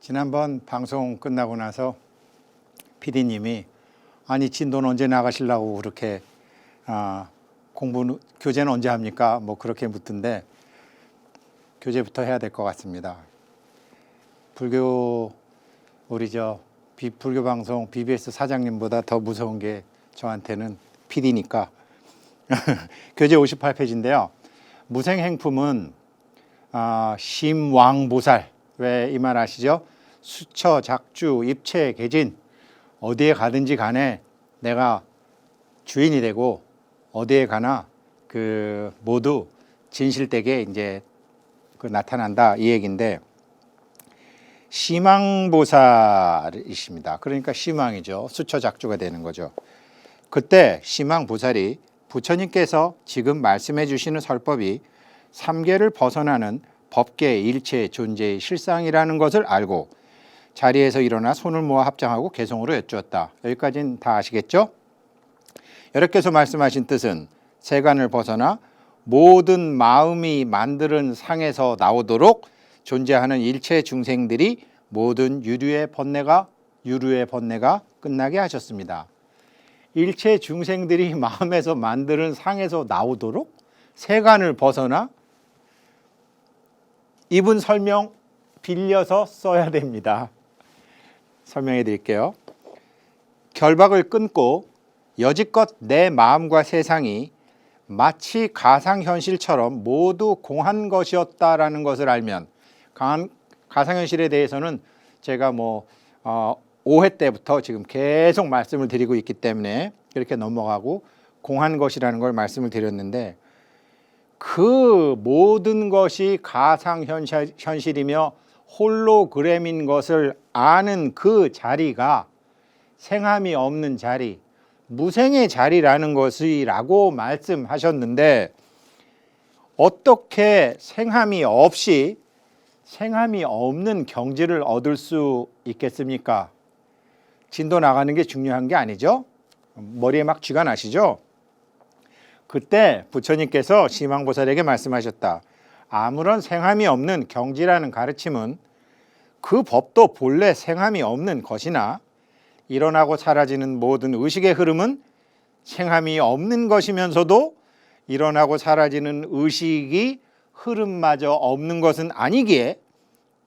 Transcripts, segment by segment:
지난번 방송 끝나고 나서 PD님이 아니 진도는 언제 나가시려고 그렇게 교재는 언제 합니까? 뭐 그렇게 묻던데 교재부터 해야 될 것 같습니다. 우리 불교 방송 BBS 사장님보다 더 무서운 게 저한테는 PD니까 교재 58페이지인데요. 무생행품은 심왕보살, 왜 이 말 아시죠? 수처, 작주, 입체, 계진, 어디에 가든지 간에 내가 주인이 되고 어디에 가나 모두 진실되게 이제 나타난다 이 얘기인데, 심왕보살이십니다. 그러니까 심왕이죠. 수처, 작주가 되는 거죠. 그때 심왕보살이 부처님께서 지금 말씀해 주시는 설법이 삼계를 벗어나는 법계 일체 존재의 실상이라는 것을 알고 자리에서 일어나 손을 모아 합장하고 개성으로 여쭈었다. 여기까지는 다 아시겠죠? 여러께서 말씀하신 뜻은 세간을 벗어나 모든 마음이 만드는 상에서 나오도록 존재하는 일체 중생들이 모든 유류의 번뇌가 끝나게 하셨습니다. 일체 중생들이 마음에서 만드는 상에서 나오도록 세간을 벗어나, 이분 설명 빌려서 써야 됩니다. 설명해 드릴게요. 결박을 끊고 여지껏 내 마음과 세상이 마치 가상현실처럼 모두 공한 것이었다라는 것을 알면, 가상현실에 대해서는 제가 5회 때부터 지금 계속 말씀을 드리고 있기 때문에 이렇게 넘어가고 공한 것이라는 걸 말씀을 드렸는데, 그 모든 것이 가상현실이며 홀로그램인 것을 아는 그 자리가 생함이 없는 자리, 무생의 자리라는 것이라고 말씀하셨는데, 어떻게 생함이 없는 경지를 얻을 수 있겠습니까? 진도 나가는 게 중요한 게 아니죠? 머리에 막 쥐가 나시죠? 그때 부처님께서 심왕보살에게 말씀하셨다. 아무런 생함이 없는 경지라는 가르침은 그 법도 본래 생함이 없는 것이나 일어나고 사라지는 모든 의식의 흐름은 생함이 없는 것이면서도 일어나고 사라지는 의식이 흐름마저 없는 것은 아니기에,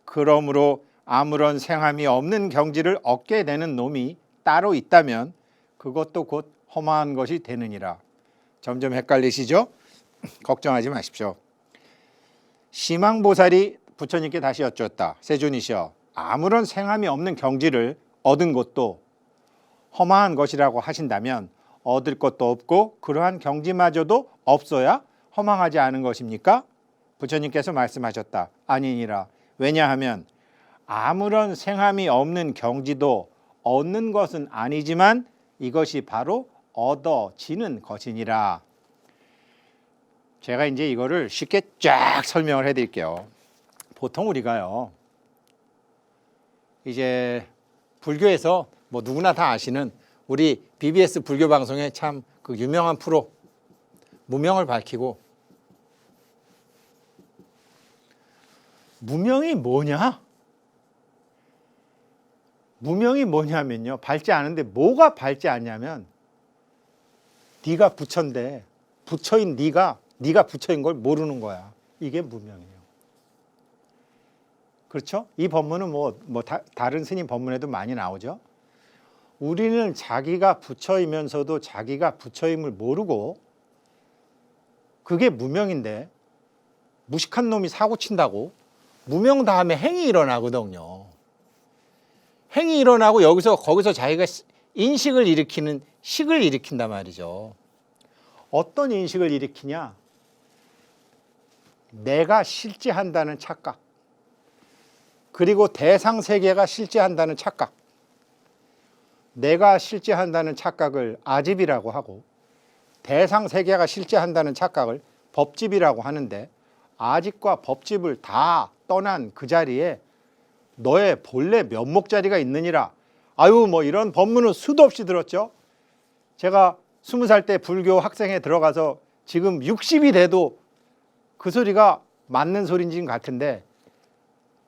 그러므로 아무런 생함이 없는 경지를 얻게 되는 놈이 따로 있다면 그것도 곧 허망한 것이 되느니라. 점점 헷갈리시죠? 걱정하지 마십시오. 심왕보살이 부처님께 다시 여쭈었다. 세존이시여, 아무런 생함이 없는 경지를 얻은 것도 허망한 것이라고 하신다면 얻을 것도 없고 그러한 경지마저도 없어야 허망하지 않은 것입니까? 부처님께서 말씀하셨다. 아니니라. 왜냐하면 아무런 생함이 없는 경지도 얻는 것은 아니지만 이것이 바로 얻어지는 것이니라. 제가 이제 이거를 쉽게 쫙 설명을 해드릴게요. 보통 우리가요, 이제 불교에서 누구나 다 아시는 우리 BBS 불교 방송에 참 그 유명한 프로 무명을 밝히고, 무명이 뭐냐? 무명이 뭐냐면요, 밝지 않은데 뭐가 밝지 않냐면 네가 부처인데 부처인 네가 부처인 걸 모르는 거야. 이게 무명이에요. 그렇죠? 이 법문은 다른 스님 법문에도 많이 나오죠. 우리는 자기가 부처이면서도 자기가 부처임을 모르고, 그게 무명인데 무식한 놈이 사고 친다고 무명 다음에 행이 일어나거든요. 행이 일어나고 거기서 자기가 인식을 일으키는 식을 일으킨단 말이죠. 어떤 인식을 일으키냐? 내가 실제한다는 착각, 그리고 대상 세계가 실제한다는 착각. 내가 실제한다는 착각을 아집이라고 하고, 대상 세계가 실제한다는 착각을 법집이라고 하는데, 아집과 법집을 다 떠난 그 자리에 너의 본래 면목 자리가 있느니라. 이런 법문은 수도 없이 들었죠. 제가 20살 때 불교 학생회 들어가서 지금 60이 돼도 그 소리가 맞는 소리인 같은데,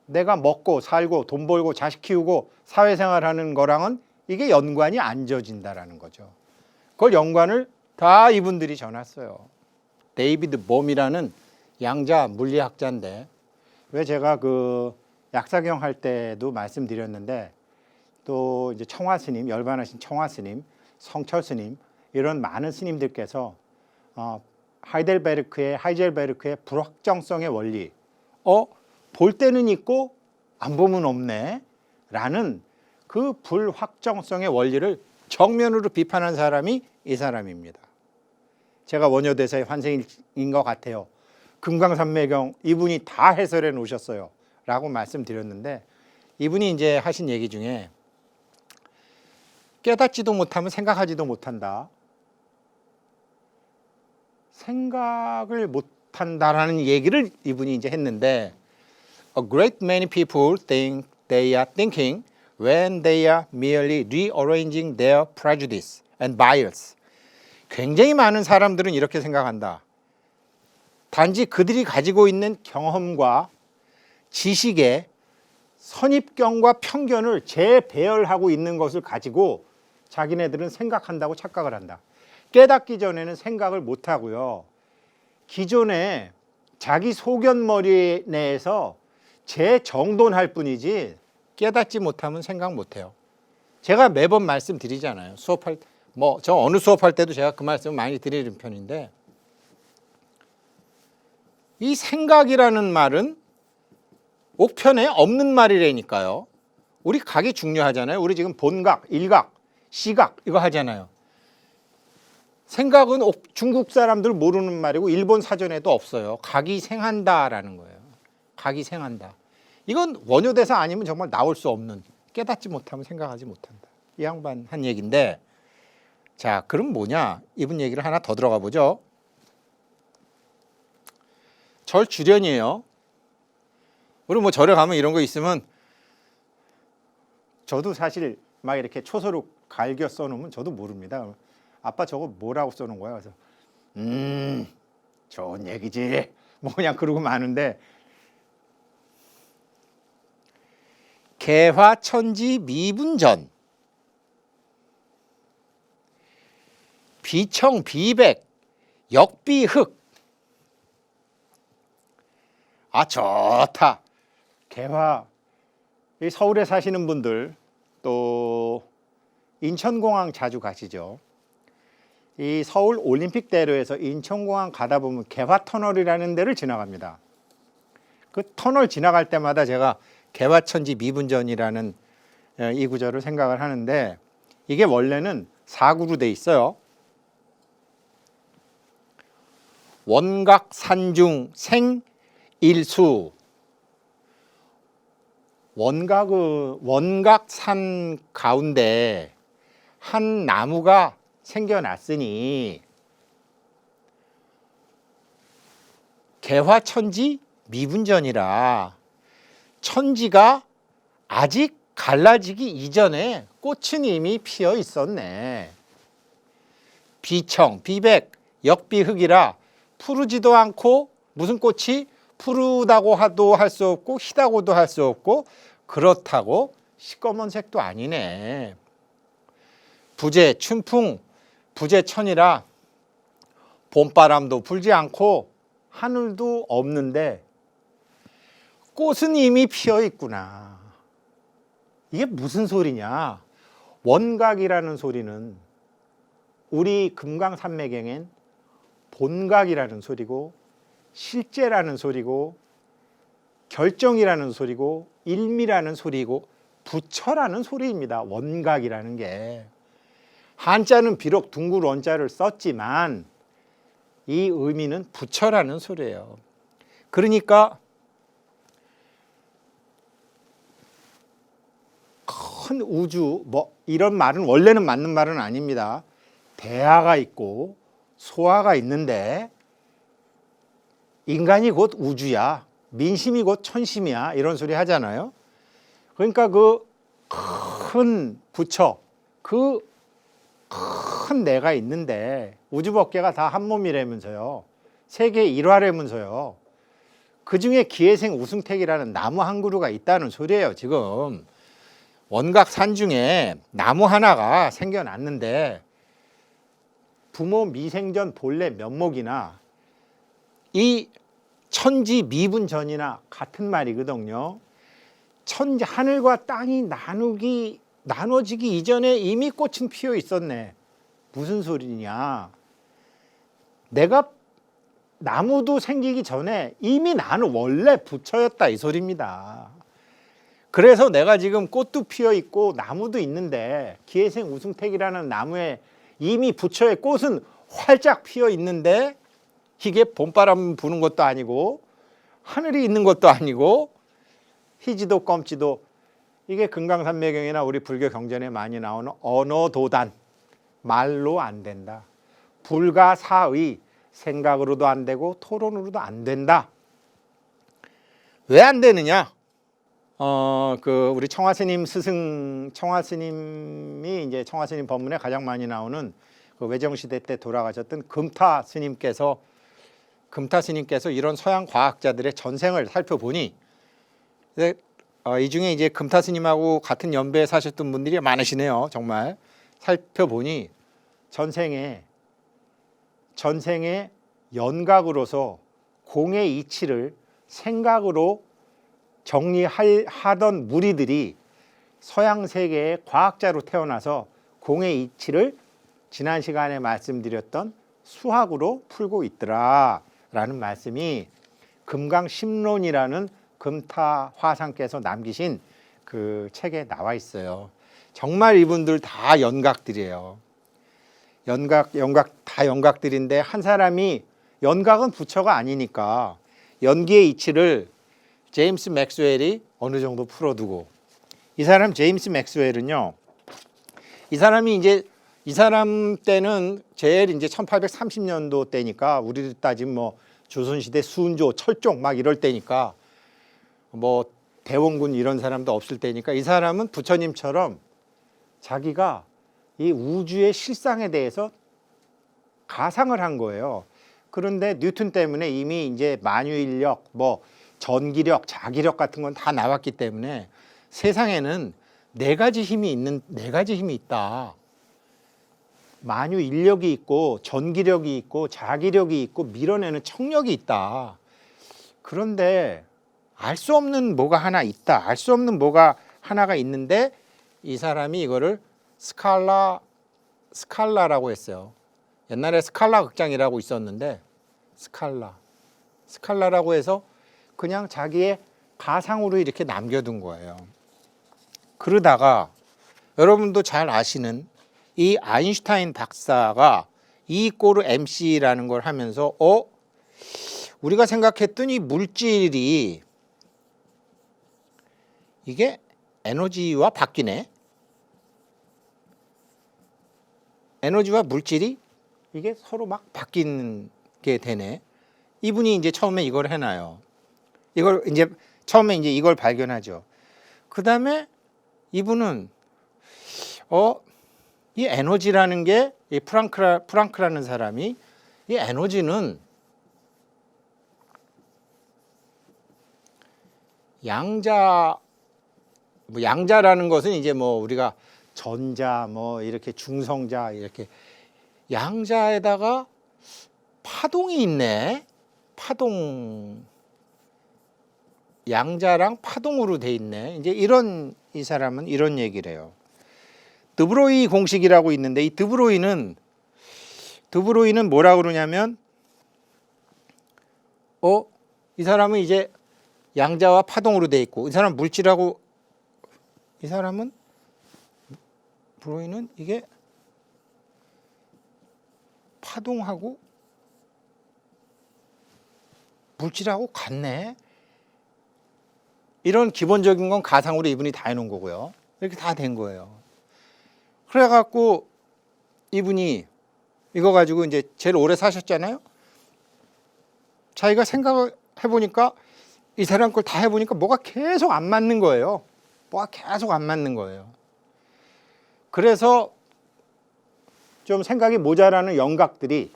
내가 먹고 살고 돈 벌고 자식 키우고 사회생활하는 거랑은 이게 연관이 안 져진다라는 거죠. 그걸 연관을 다 이분들이 전했어요. 데이비드 봄이라는 양자 물리학자인데, 왜 제가 그 약사경 할 때도 말씀드렸는데, 또 이제 청화 스님, 열반하신 청화 스님, 성철 스님, 이런 많은 스님들께서 하이델베르크의 불확정성의 원리, 볼 때는 있고 안 보면 없네 라는 그 불확정성의 원리를 정면으로 비판한 사람이 이 사람입니다. 제가 원효대사의 환생인 것 같아요. 금강산매경 이분이 다 해설해 놓으셨어요 라고 말씀드렸는데, 이분이 이제 하신 얘기 중에 깨닫지도 못하면 생각하지도 못한다. 생각을 못한다라는 얘기를 이분이 이제 했는데, A great many people think they are thinking when they are merely rearranging their prejudice and bias. 굉장히 많은 사람들은 이렇게 생각한다. 단지 그들이 가지고 있는 경험과 지식에 선입견과 편견을 재배열하고 있는 것을 가지고 자기네들은 생각한다고 착각을 한다. 깨닫기 전에는 생각을 못 하고요. 기존에 자기 소견머리 내에서 재정돈할 뿐이지 깨닫지 못하면 생각 못 해요. 제가 매번 말씀드리잖아요. 저 어느 수업할 때도 제가 그 말씀을 많이 드리는 편인데, 이 생각이라는 말은 옥편에 없는 말이라니까요. 우리 각이 중요하잖아요. 우리 지금 본각, 일각, 시각 이거 하잖아요. 생각은 중국 사람들 모르는 말이고 일본 사전에도 없어요. 각이 생한다라는 거예요. 각이 생한다. 이건 원효대사 아니면 정말 나올 수 없는, 깨닫지 못하면 생각하지 못한다. 이 양반 한 얘기인데, 자, 그럼 뭐냐? 이분 얘기를 하나 더 들어가 보죠. 절 주련이에요. 우리 뭐 절에 가면 이런 거 있으면, 저도 사실 막 이렇게 초서로 갈겨 써놓으면 저도 모릅니다. 아빠 저거 뭐라고 써놓은 거야? 그래서 좋은 얘기지. 뭐 그냥 그러고 마는데, 개화천지 미분전, 비청 비백 역비흑. 아, 좋다. 개화, 이 서울에 사시는 분들, 또 인천공항 자주 가시죠. 이 서울 올림픽대로에서 인천공항 가다 보면 개화터널이라는 데를 지나갑니다. 그 터널 지나갈 때마다 제가 개화천지 미분전이라는 이 구절을 생각을 하는데, 이게 원래는 4구로 돼 있어요. 원각 산중 생일수. 원각산 가운데 한 나무가 생겨났으니 개화천지 미분전이라, 천지가 아직 갈라지기 이전에 꽃은 이미 피어 있었네. 비청, 비백, 역비흑이라, 푸르지도 않고, 무슨 꽃이 푸르다고 할 수 없고 희다고도 할 수 없고, 그렇다고 시꺼먼색도 아니네. 부재, 춘풍, 부재천이라 봄바람도 불지 않고 하늘도 없는데 꽃은 이미 피어 있구나. 이게 무슨 소리냐? 원각이라는 소리는 우리 금강산매경엔 본각이라는 소리고, 실제라는 소리고, 결정이라는 소리고, 일미라는 소리고, 부처라는 소리입니다. 원각이라는 게. 한자는 비록 둥글 원자를 썼지만 이 의미는 부처라는 소리예요. 그러니까 큰 우주, 뭐 이런 말은 원래는 맞는 말은 아닙니다. 대하가 있고 소하가 있는데, 인간이 곧 우주야, 민심이 곧 천심이야, 이런 소리 하잖아요. 그러니까 그 큰 부처, 그 큰 내가 있는데, 우주법계가 다 한 몸이라면서요, 세계 일화라면서요, 그중에 기회생 우승택이라는 나무 한 그루가 있다는 소리예요. 지금 원각 산 중에 나무 하나가 생겨났는데 부모 미생전 본래 면목이나 이 천지 미분전이나 같은 말이거든요. 천지 하늘과 땅이 나눠지기 이전에 이미 꽃은 피어 있었네. 무슨 소리냐? 내가 나무도 생기기 전에 이미 나는 원래 부처였다 이 소리입니다. 그래서 내가 지금 꽃도 피어 있고 나무도 있는데 기회생 우승택이라는 나무에 이미 부처의 꽃은 활짝 피어 있는데 이게 봄바람 부는 것도 아니고 하늘이 있는 것도 아니고 희지도 껌지도 이게 금강산매경이나 우리 불교 경전에 많이 나오는 언어도단 말로 안 된다. 불가사의 생각으로도 안 되고 토론으로도 안 된다. 왜 안 되느냐? 우리 청화스님 스승 청화스님이 이제 청화스님 법문에 가장 많이 나오는 그 외정시대 때 돌아가셨던 금타 스님께서 이런 서양 과학자들의 전생을 살펴보니 이 중에 이제 금타 스님하고 같은 연배에 사셨던 분들이 많으시네요. 정말 살펴보니 전생에 연각으로서 공의 이치를 생각으로 정리하던 무리들이 서양 세계의 과학자로 태어나서 공의 이치를 지난 시간에 말씀드렸던 수학으로 풀고 있더라라는 말씀이 금강심론이라는 금타 화상께서 남기신 그 책에 나와 있어요. 정말 이분들 다 연각들이에요. 연각 다 연각들인데 한 사람이 연각은 부처가 아니니까 연기의 이치를 제임스 맥스웰이 어느 정도 풀어두고 이 사람 제임스 맥스웰은요. 이 사람 때는 제일 이제 1830년도 때니까 우리들 따지면 뭐 조선시대 순조, 철종 막 이럴 때니까 뭐 대원군 이런 사람도 없을 때니까 이 사람은 부처님처럼 자기가 이 우주의 실상에 대해서 가상을 한 거예요. 그런데 뉴턴 때문에 이미 이제 만유인력, 뭐 전기력, 자기력 같은 건 다 나왔기 때문에 세상에는 네 가지 힘이 있다. 만유인력이 있고 전기력이 있고 자기력이 있고 밀어내는 청력이 있다. 그런데 알 수 없는 뭐가 하나 있다. 알 수 없는 뭐가 하나가 있는데 이 사람이 이거를 스칼라라고 했어요. 옛날에 스칼라 극장이라고 있었는데 스칼라라고 해서 그냥 자기의 가상으로 이렇게 남겨둔 거예요. 그러다가 여러분도 잘 아시는 이 아인슈타인 박사가 E = mc라는 걸 하면서 우리가 생각했던 이 물질이 이게 에너지와 바뀌네. 에너지와 물질이 이게 서로 막 바뀌게 되네. 이분이 이제 처음에 이걸 해놔요. 이걸 이제 처음에 이제 이걸 발견하죠. 그 다음에 이분은 이 에너지라는 게 이 프랑크라는 사람이 이 에너지는 양자라는 것은 이제 뭐 우리가 전자 뭐 이렇게 중성자 이렇게 양자에다가 파동이 있네. 양자랑 파동으로 돼 있네. 이제 이 사람은 이런 얘기를 해요. 드브로이 공식이라고 있는데 이 드브로이는 뭐라 그러냐면 이 사람은 이제 양자와 파동으로 돼 있고 이 사람 물질하고 이 사람은 브로이는 이게 파동하고 물질하고 같네. 이런 기본적인 건 가상으로 이분이 다 해놓은 거고요. 이렇게 다 된 거예요. 그래갖고 이분이 이거 가지고 이제 제일 오래 사셨잖아요. 자기가 생각을 해보니까 이 사람 걸 다 해보니까 뭐가 계속 안 맞는 거예요. 그래서 좀 생각이 모자라는 영각들이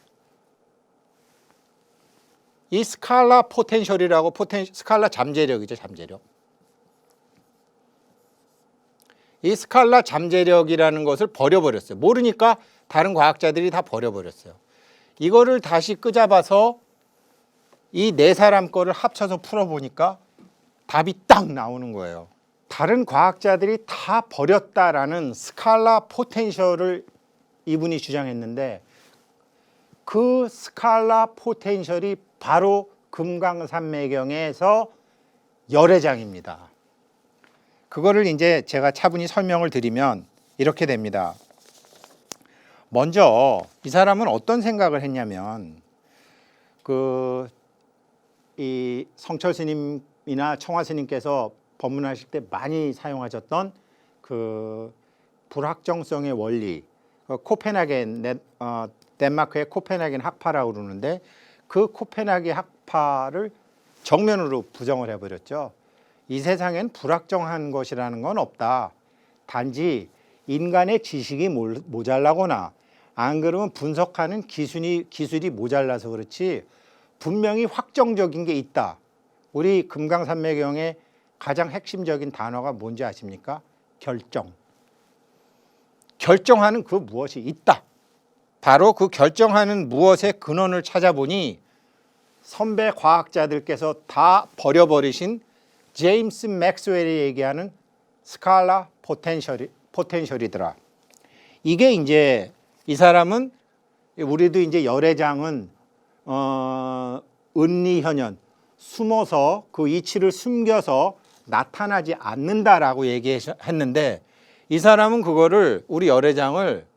이 스칼라 포텐셜이라고 스칼라 잠재력이죠, 잠재력. 이 스칼라 잠재력이라는 것을 버려버렸어요. 모르니까 다른 과학자들이 다 버려버렸어요. 이거를 다시 끄잡아서 이 네 사람 거를 합쳐서 풀어보니까 답이 딱 나오는 거예요. 다른 과학자들이 다 버렸다라는 스칼라 포텐셜을 이분이 주장했는데 그 스칼라 포텐셜이 바로 금강산매경에서 열애장입니다. 그거를 이제 제가 차분히 설명을 드리면 이렇게 됩니다. 먼저 이 사람은 어떤 생각을 했냐면 이 성철 스님이나 청화 스님께서 법문하실 때 많이 사용하셨던 그 불확정성의 원리, 코펜하겐, 덴마크의 코펜하겐 학파라고 그러는데 그 코펜하겐 학파를 정면으로 부정을 해버렸죠. 이 세상엔 불확정한 것이라는 건 없다. 단지 인간의 지식이 모자라거나 안 그러면 분석하는 기술이 모자라서 그렇지 분명히 확정적인 게 있다. 우리 금강산매경의 가장 핵심적인 단어가 뭔지 아십니까? 결정. 결정하는 그 무엇이 있다. 바로 그 결정하는 무엇의 근원을 찾아보니 선배 과학자들께서 다 버려버리신 제임스 맥스웰이 얘기하는 스칼라 포텐셜이더라. 이게 이제 이 사람은 우리도 이제 열애장은 은리현현 숨어서 그 이치를 숨겨서 나타나지 않는다라고 얘기했는데 이 사람은 그거를 우리 열애장을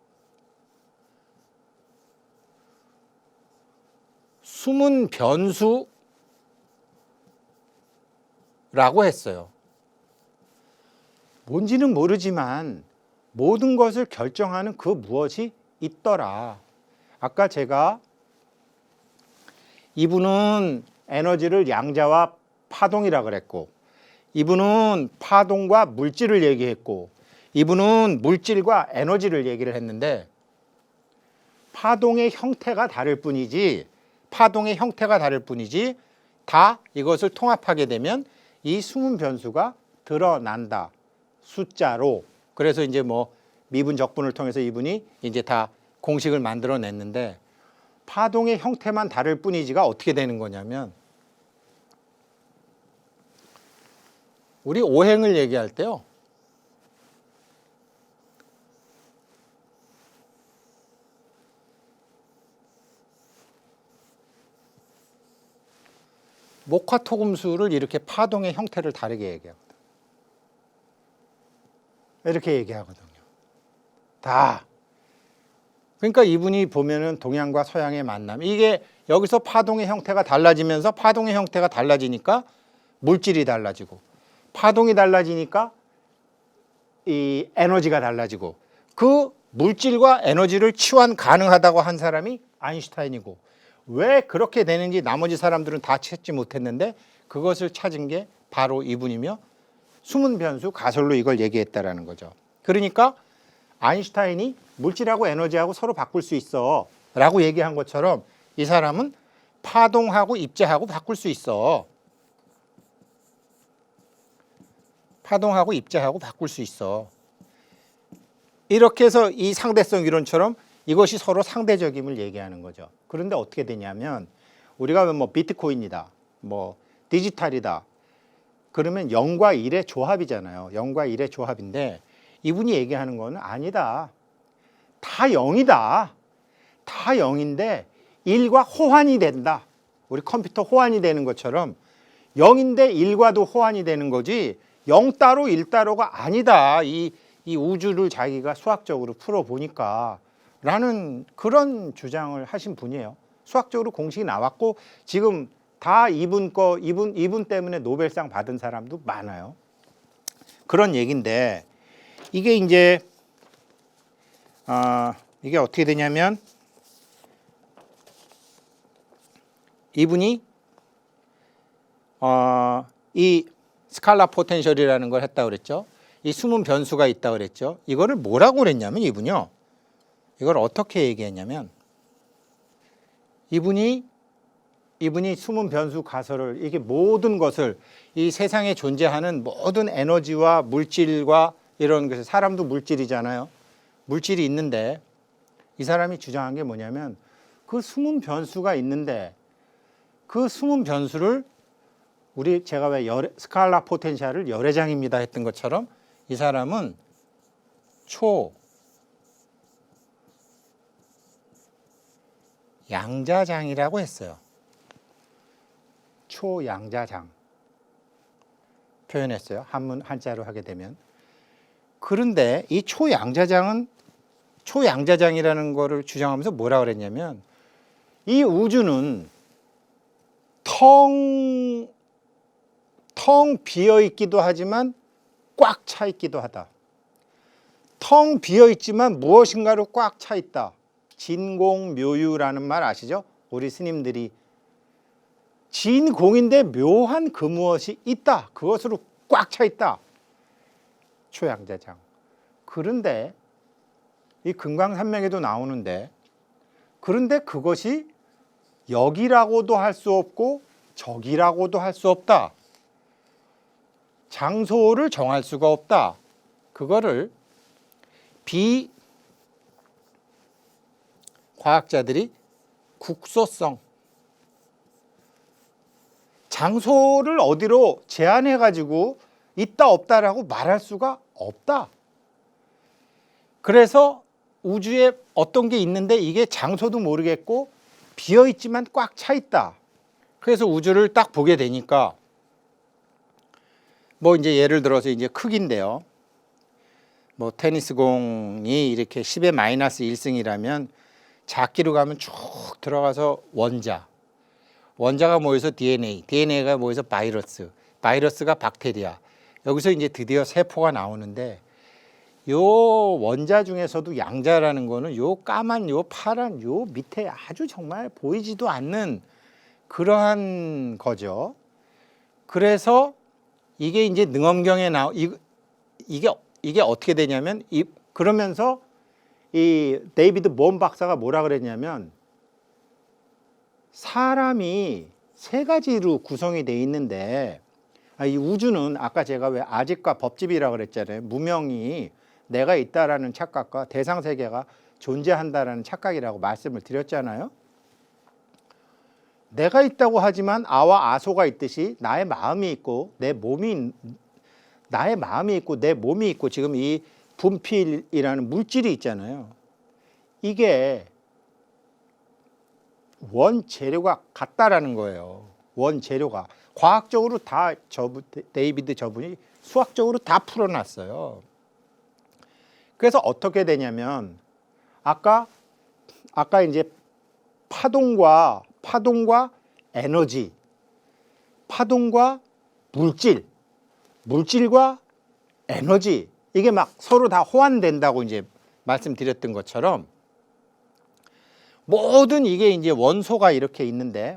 숨은 변수라고 했어요. 뭔지는 모르지만 모든 것을 결정하는 그 무엇이 있더라. 아까 제가 이분은 에너지를 양자와 파동이라 그랬고 이분은 파동과 물질을 얘기했고 이분은 물질과 에너지를 얘기를 했는데 파동의 형태가 다를 뿐이지 다 이것을 통합하게 되면 이 숨은 변수가 드러난다. 숫자로. 그래서 이제 뭐 미분 적분을 통해서 이분이 이제 다 공식을 만들어 냈는데 파동의 형태만 다를 뿐이지가 어떻게 되는 거냐면 우리 오행을 얘기할 때요. 목화토금수를 이렇게 파동의 형태를 다르게 얘기하거든요. 이렇게 얘기하거든요. 다. 그러니까 이분이 보면은 동양과 서양의 만남. 이게 여기서 파동의 형태가 달라지면서 파동의 형태가 달라지니까 물질이 달라지고 파동이 달라지니까 이 에너지가 달라지고 그 물질과 에너지를 치환 가능하다고 한 사람이 아인슈타인이고 왜 그렇게 되는지 나머지 사람들은 다 찾지 못했는데 그것을 찾은 게 바로 이분이며 숨은 변수 가설로 이걸 얘기했다라는 거죠. 그러니까 아인슈타인이 물질하고 에너지하고 서로 바꿀 수 있어 라고 얘기한 것처럼 이 사람은 파동하고 입자하고 바꿀 수 있어. 파동하고 입자하고 바꿀 수 있어. 이렇게 해서 이 상대성 이론처럼 이것이 서로 상대적임을 얘기하는 거죠. 그런데 어떻게 되냐면 우리가 뭐 비트코인이다, 뭐 디지털이다. 그러면 0과 1의 조합이잖아요. 0과 1의 조합인데 이분이 얘기하는 거는 아니다. 다 0이다. 다 0인데 1과 호환이 된다. 우리 컴퓨터 호환이 되는 것처럼 0인데 1과도 호환이 되는 거지 0 따로 1 따로가 아니다. 이 우주를 자기가 수학적으로 풀어보니까 라는 그런 주장을 하신 분이에요. 수학적으로 공식이 나왔고 지금 다 이분 때문에 노벨상 받은 사람도 많아요. 그런 얘기인데 이게 이제 이게 어떻게 되냐면 이분이 이 스칼라 포텐셜이라는 걸 했다고 그랬죠. 이 숨은 변수가 있다고 그랬죠. 이거를 뭐라고 그랬냐면 이분이요. 이걸 어떻게 얘기했냐면 이분이 이분이 숨은 변수 가설을 이게 모든 것을 이 세상에 존재하는 모든 에너지와 물질과 이런 것을 사람도 물질이잖아요. 물질이 있는데 이 사람이 주장한 게 뭐냐면 그 숨은 변수가 있는데 그 숨은 변수를 제가 왜 스칼라 포텐셜을 열애장입니다 했던 것처럼 이 사람은 초양자장이라고 했어요. 초양자장 표현했어요. 한자로 하게 되면. 그런데 이 초양자장이라는 거를 주장하면서 뭐라 그랬냐면 이 우주는 텅 비어 있기도 하지만 꽉 차 있기도 하다. 텅 비어 있지만 무엇인가로 꽉 차 있다. 진공묘유라는 말 아시죠? 우리 스님들이 진공인데 묘한 그 무엇이 있다. 그것으로 꽉 차 있다. 초양자장. 그런데 이 금강산맥에도 나오는데 그런데 그것이 여기라고도 할 수 없고 저기라고도 할 수 없다. 장소를 정할 수가 없다. 그거를 비과학자들이 국소성, 장소를 어디로 제한해 가지고 있다 없다라고 말할 수가 없다. 그래서 우주에 어떤 게 있는데 이게 장소도 모르겠고 비어 있지만 꽉 차 있다. 그래서 우주를 딱 보게 되니까 뭐 이제 예를 들어서 이제 크기인데요. 뭐 테니스 공이 이렇게 10의 마이너스 1승이라면 작기로 가면 쭉 들어가서 원자가 모여서 DNA가 모여서 바이러스가 박테리아. 여기서 이제 드디어 세포가 나오는데 요 원자 중에서도 양자라는 거는 요 까만 요 파란 요 밑에 아주 정말 보이지도 않는 그러한 거죠. 그래서 이게 이제 능엄경에 이게 어떻게 되냐면 그러면서 이 데이비드 본 박사가 뭐라 그랬냐면 사람이 세 가지로 구성이 돼 있는데 이 우주는 아까 제가 왜 아집과 법집이라 그랬잖아요. 무명이 내가 있다라는 착각과 대상 세계가 존재한다라는 착각이라고 말씀을 드렸잖아요. 내가 있다고 하지만 아와 아소가 있듯이 나의 마음이 있고 내 몸이 있고 지금 이 분필이라는 물질이 있잖아요. 이게 원재료가 같다라는 거예요. 원재료가 과학적으로 다 데이비드 저분이 수학적으로 다 풀어놨어요. 그래서 어떻게 되냐면 아까 이제 파동과 에너지, 파동과 물질과 에너지 이게 막 서로 다 호환된다고 이제 말씀드렸던 것처럼 모든 이게 이제 원소가 있는데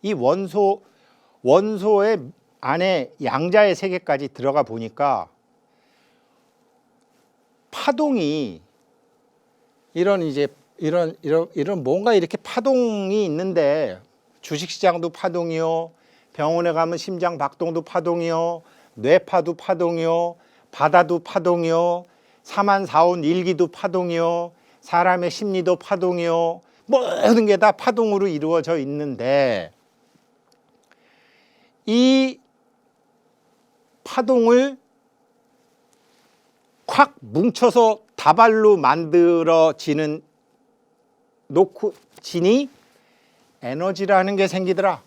이 원소의 안에 양자의 세계까지 들어가 보니까 파동이 이런 뭔가 이렇게 파동이 있는데 주식시장도 파동이요, 병원에 가면 심장 박동도 파동이요, 뇌파도 파동이요, 바다도 파동이요, 사만사온 일기도 파동이요, 사람의 심리도 파동이요, 모든 게 다 파동으로 이루어져 있는데 이 파동을 콱 뭉쳐서 다발로 만들어지니 에너지라는 게 생기더라.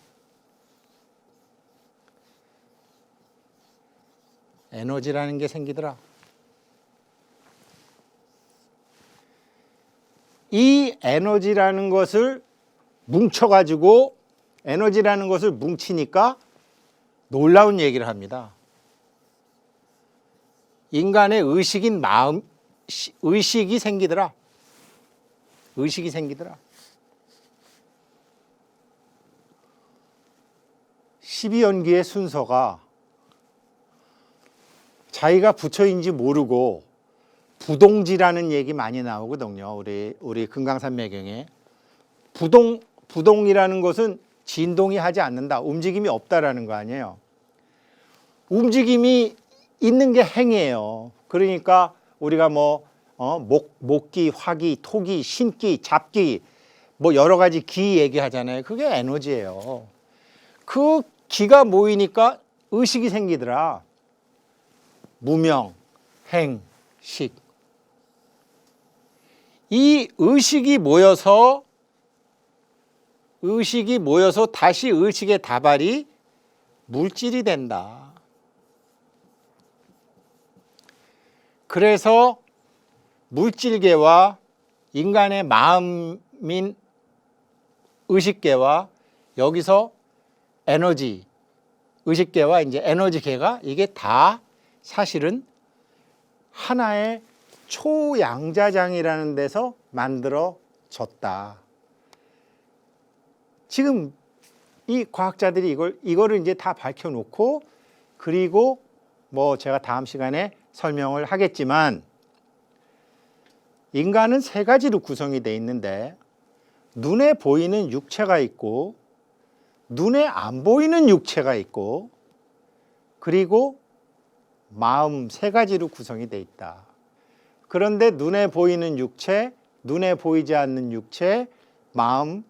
에너지라는 게 생기더라. 이 에너지라는 것을 뭉쳐가지고 에너지라는 것을 뭉치니까 놀라운 얘기를 합니다. 인간의 의식인 마음, 의식이 생기더라. 의식이 생기더라. 12연기의 순서가 자기가 부처인지 모르고 부동지라는 얘기 많이 나오거든요. 우리 금강산매경에 부동이라는 것은 진동이 하지 않는다. 움직임이 없다라는 거 아니에요. 움직임이 있는 게 행이에요. 그러니까 우리가 목기, 화기, 토기, 심기, 잡기 여러 가지 기 얘기하잖아요. 그게 에너지예요. 그 기가 모이니까 의식이 생기더라. 무명, 행, 식. 이 의식이 모여서 다시 의식의 다발이 물질이 된다. 그래서 물질계와 인간의 마음인 의식계와 여기서 에너지, 의식계와 이제 에너지계가 이게 다 사실은 하나의 초양자장이라는 데서 만들어졌다. 지금 이 과학자들이 이거를 이제 다 밝혀놓고, 그리고 제가 다음 시간에 설명을 하겠지만, 인간은 세 가지로 구성이 되어 있는데, 눈에 보이는 육체가 있고, 눈에 안 보이는 육체가 있고, 그리고 마음, 세 가지로 구성이 되어 있다. 그런데 눈에 보이는 육체, 눈에 보이지 않는 육체, 마음,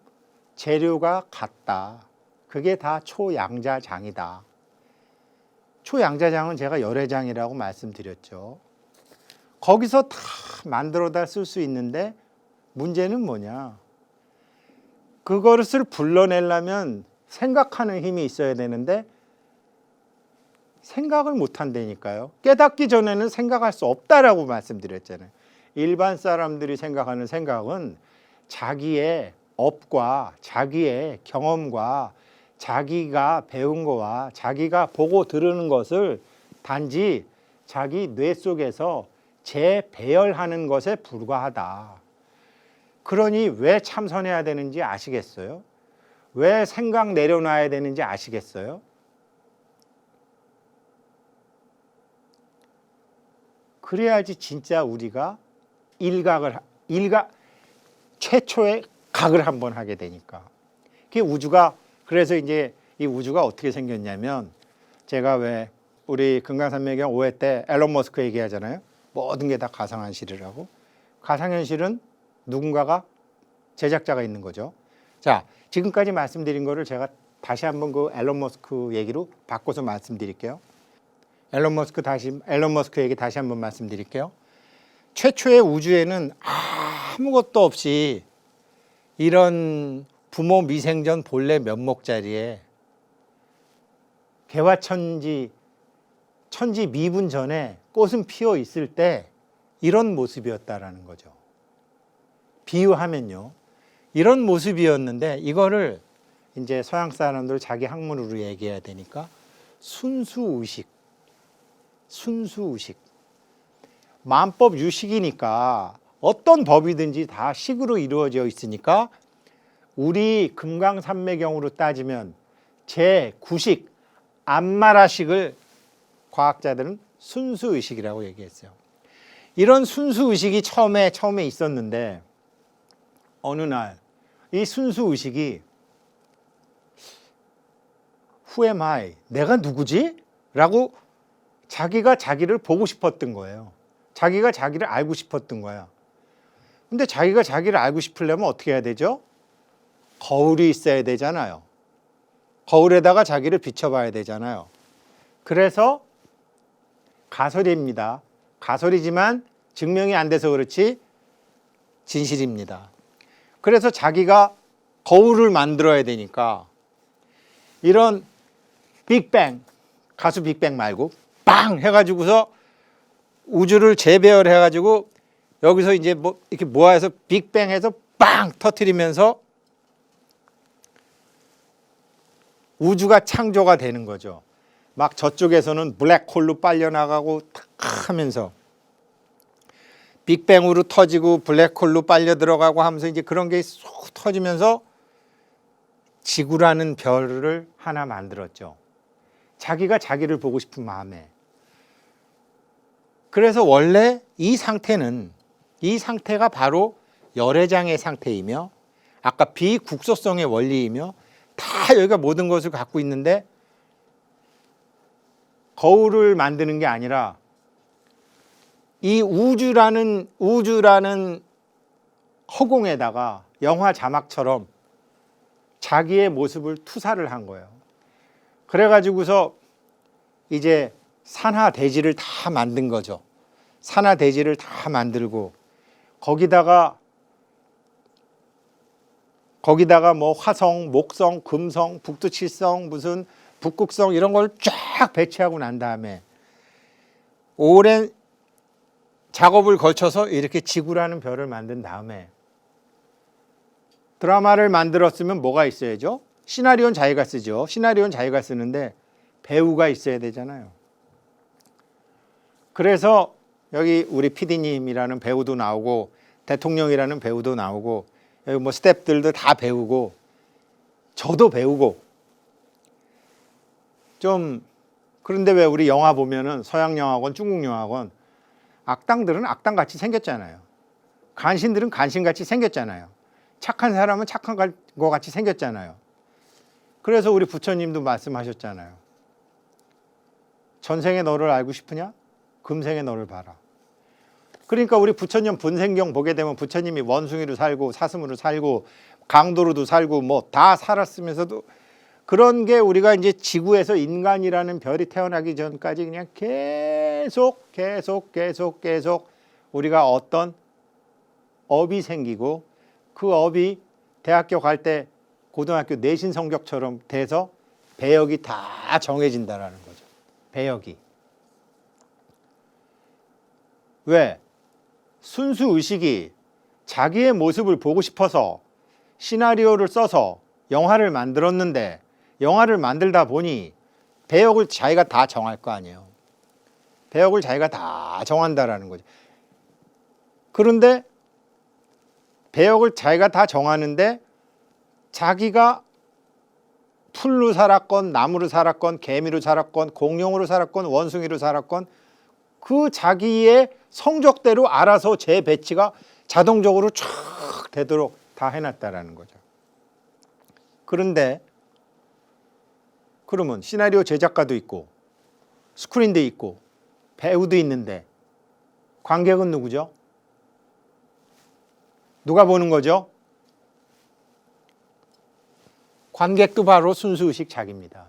재료가 같다. 그게 다 초양자장이다. 초양자장은 제가 열애장이라고 말씀드렸죠. 거기서 다 만들어다 쓸 수 있는데 문제는 뭐냐? 그것을 불러내려면 생각하는 힘이 있어야 되는데 생각을 못 한다니까요. 깨닫기 전에는 생각할 수 없다라고 말씀드렸잖아요. 일반 사람들이 생각하는 생각은 자기의 업과 자기의 경험과 자기가 배운 거와 자기가 보고 들으는 것을 단지 자기 뇌 속에서 재배열하는 것에 불과하다. 그러니 왜 참선해야 되는지 아시겠어요? 왜 생각 내려놔야 되는지 아시겠어요? 그래야지 진짜 우리가 최초의 각을 한번 하게 되니까. 그게 우주가, 그래서 이제 이 우주가 어떻게 생겼냐면, 제가 왜 우리 금강산맥경 5회 때 앨런 머스크 얘기하잖아요. 모든 게 다 가상현실이라고. 가상현실은 누군가가 제작자가 있는 거죠. 자, 지금까지 말씀드린 거를 제가 다시 한번 그 앨런 머스크 얘기로 바꿔서 말씀드릴게요. 앨런 머스크 얘기 다시 한번 말씀드릴게요. 최초의 우주에는 아무것도 없이 이런 부모 미생전 본래 면목 자리에 개화천지 미분 전에 꽃은 피어 있을 때 이런 모습이었다라는 거죠. 비유하면요. 이런 모습이었는데 이거를 이제 서양 사람들 자기 학문으로 얘기해야 되니까 순수의식. 만법 유식이니까 어떤 법이든지 다 식으로 이루어져 있으니까 우리 금강산매경으로 따지면 제9식 안마라식을 과학자들은 순수의식이라고 얘기했어요. 이런 순수의식이 처음에 있었는데 어느 날 이 순수의식이 Who am I? 내가 누구지? 라고 자기가 자기를 보고 싶었던 거예요. 자기가 자기를 알고 싶었던 거야. 근데 자기가 자기를 알고 싶으려면 어떻게 해야 되죠? 거울이 있어야 되잖아요. 거울에다가 자기를 비춰봐야 되잖아요. 그래서 가설입니다. 가설이지만 증명이 안 돼서 그렇지 진실입니다. 그래서 자기가 거울을 만들어야 되니까 이런 빅뱅, 가수 빅뱅 말고 빵 해가지고서 우주를 재배열해가지고 여기서 이제 이렇게 모아서 빅뱅해서 빵 터트리면서 우주가 창조가 되는 거죠. 막 저쪽에서는 블랙홀로 빨려나가고 탁 하면서 빅뱅으로 터지고 블랙홀로 빨려 들어가고 하면서 이제 그런 게 쏙 터지면서 지구라는 별을 하나 만들었죠. 자기가 자기를 보고 싶은 마음에. 그래서 원래 이 상태가 바로 열애장의 상태이며 아까 비국소성의 원리이며 다 여기가 모든 것을 갖고 있는데 거울을 만드는 게 아니라 이 우주라는 허공에다가 영화 자막처럼 자기의 모습을 투사를 한 거예요. 그래가지고서 이제 산하대지를 다 만든 거죠. 산하대지를 다 만들고 거기다가 뭐 화성, 목성, 금성, 북두칠성, 무슨 북극성 이런 걸 쫙 배치하고 난 다음에 오랜 작업을 거쳐서 이렇게 지구라는 별을 만든 다음에 드라마를 만들었으면 뭐가 있어야죠? 시나리오는 자기가 쓰죠. 시나리오는 자기가 쓰는데 배우가 있어야 되잖아요. 그래서 여기 우리 PD님이라는 배우도 나오고 대통령이라는 배우도 나오고 여기 뭐 스태프들도 다 배우고 저도 배우고 좀 그런데 왜 우리 영화 보면은 서양 영화건 중국 영화건 악당들은 악당같이 생겼잖아요. 간신들은 간신같이 생겼잖아요. 착한 사람은 착한 거 같이 생겼잖아요. 그래서 우리 부처님도 말씀하셨잖아요. 전생에 너를 알고 싶으냐? 금생에 너를 봐라. 그러니까 우리 부처님 본생경 보게 되면 부처님이 원숭이로 살고 사슴으로 살고 강도로도 살고 뭐 다 살았으면서도 그런 게 우리가 이제 지구에서 인간이라는 별이 태어나기 전까지 그냥 계속 우리가 어떤 업이 생기고 그 업이 대학교 갈 때 고등학교 내신 성적처럼 돼서 배역이 다 정해진다라는 거죠. 배역이. 왜? 순수 의식이 자기의 모습을 보고 싶어서 시나리오를 써서 영화를 만들었는데 영화를 만들다 보니 배역을 자기가 다 정할 거 아니에요. 배역을 자기가 다 정한다라는 거죠. 그런데 배역을 자기가 다 정하는데 자기가 풀로 살았건 나무로 살았건 개미로 살았건 공룡으로 살았건 원숭이로 살았건 그 자기의 성적대로 알아서 재배치가 자동적으로 쫙 되도록 다 해놨다라는 거죠. 그런데 그러면 시나리오 제작가도 있고 스크린도 있고 배우도 있는데 관객은 누구죠? 누가 보는 거죠? 관객도 바로 순수의식 자기입니다.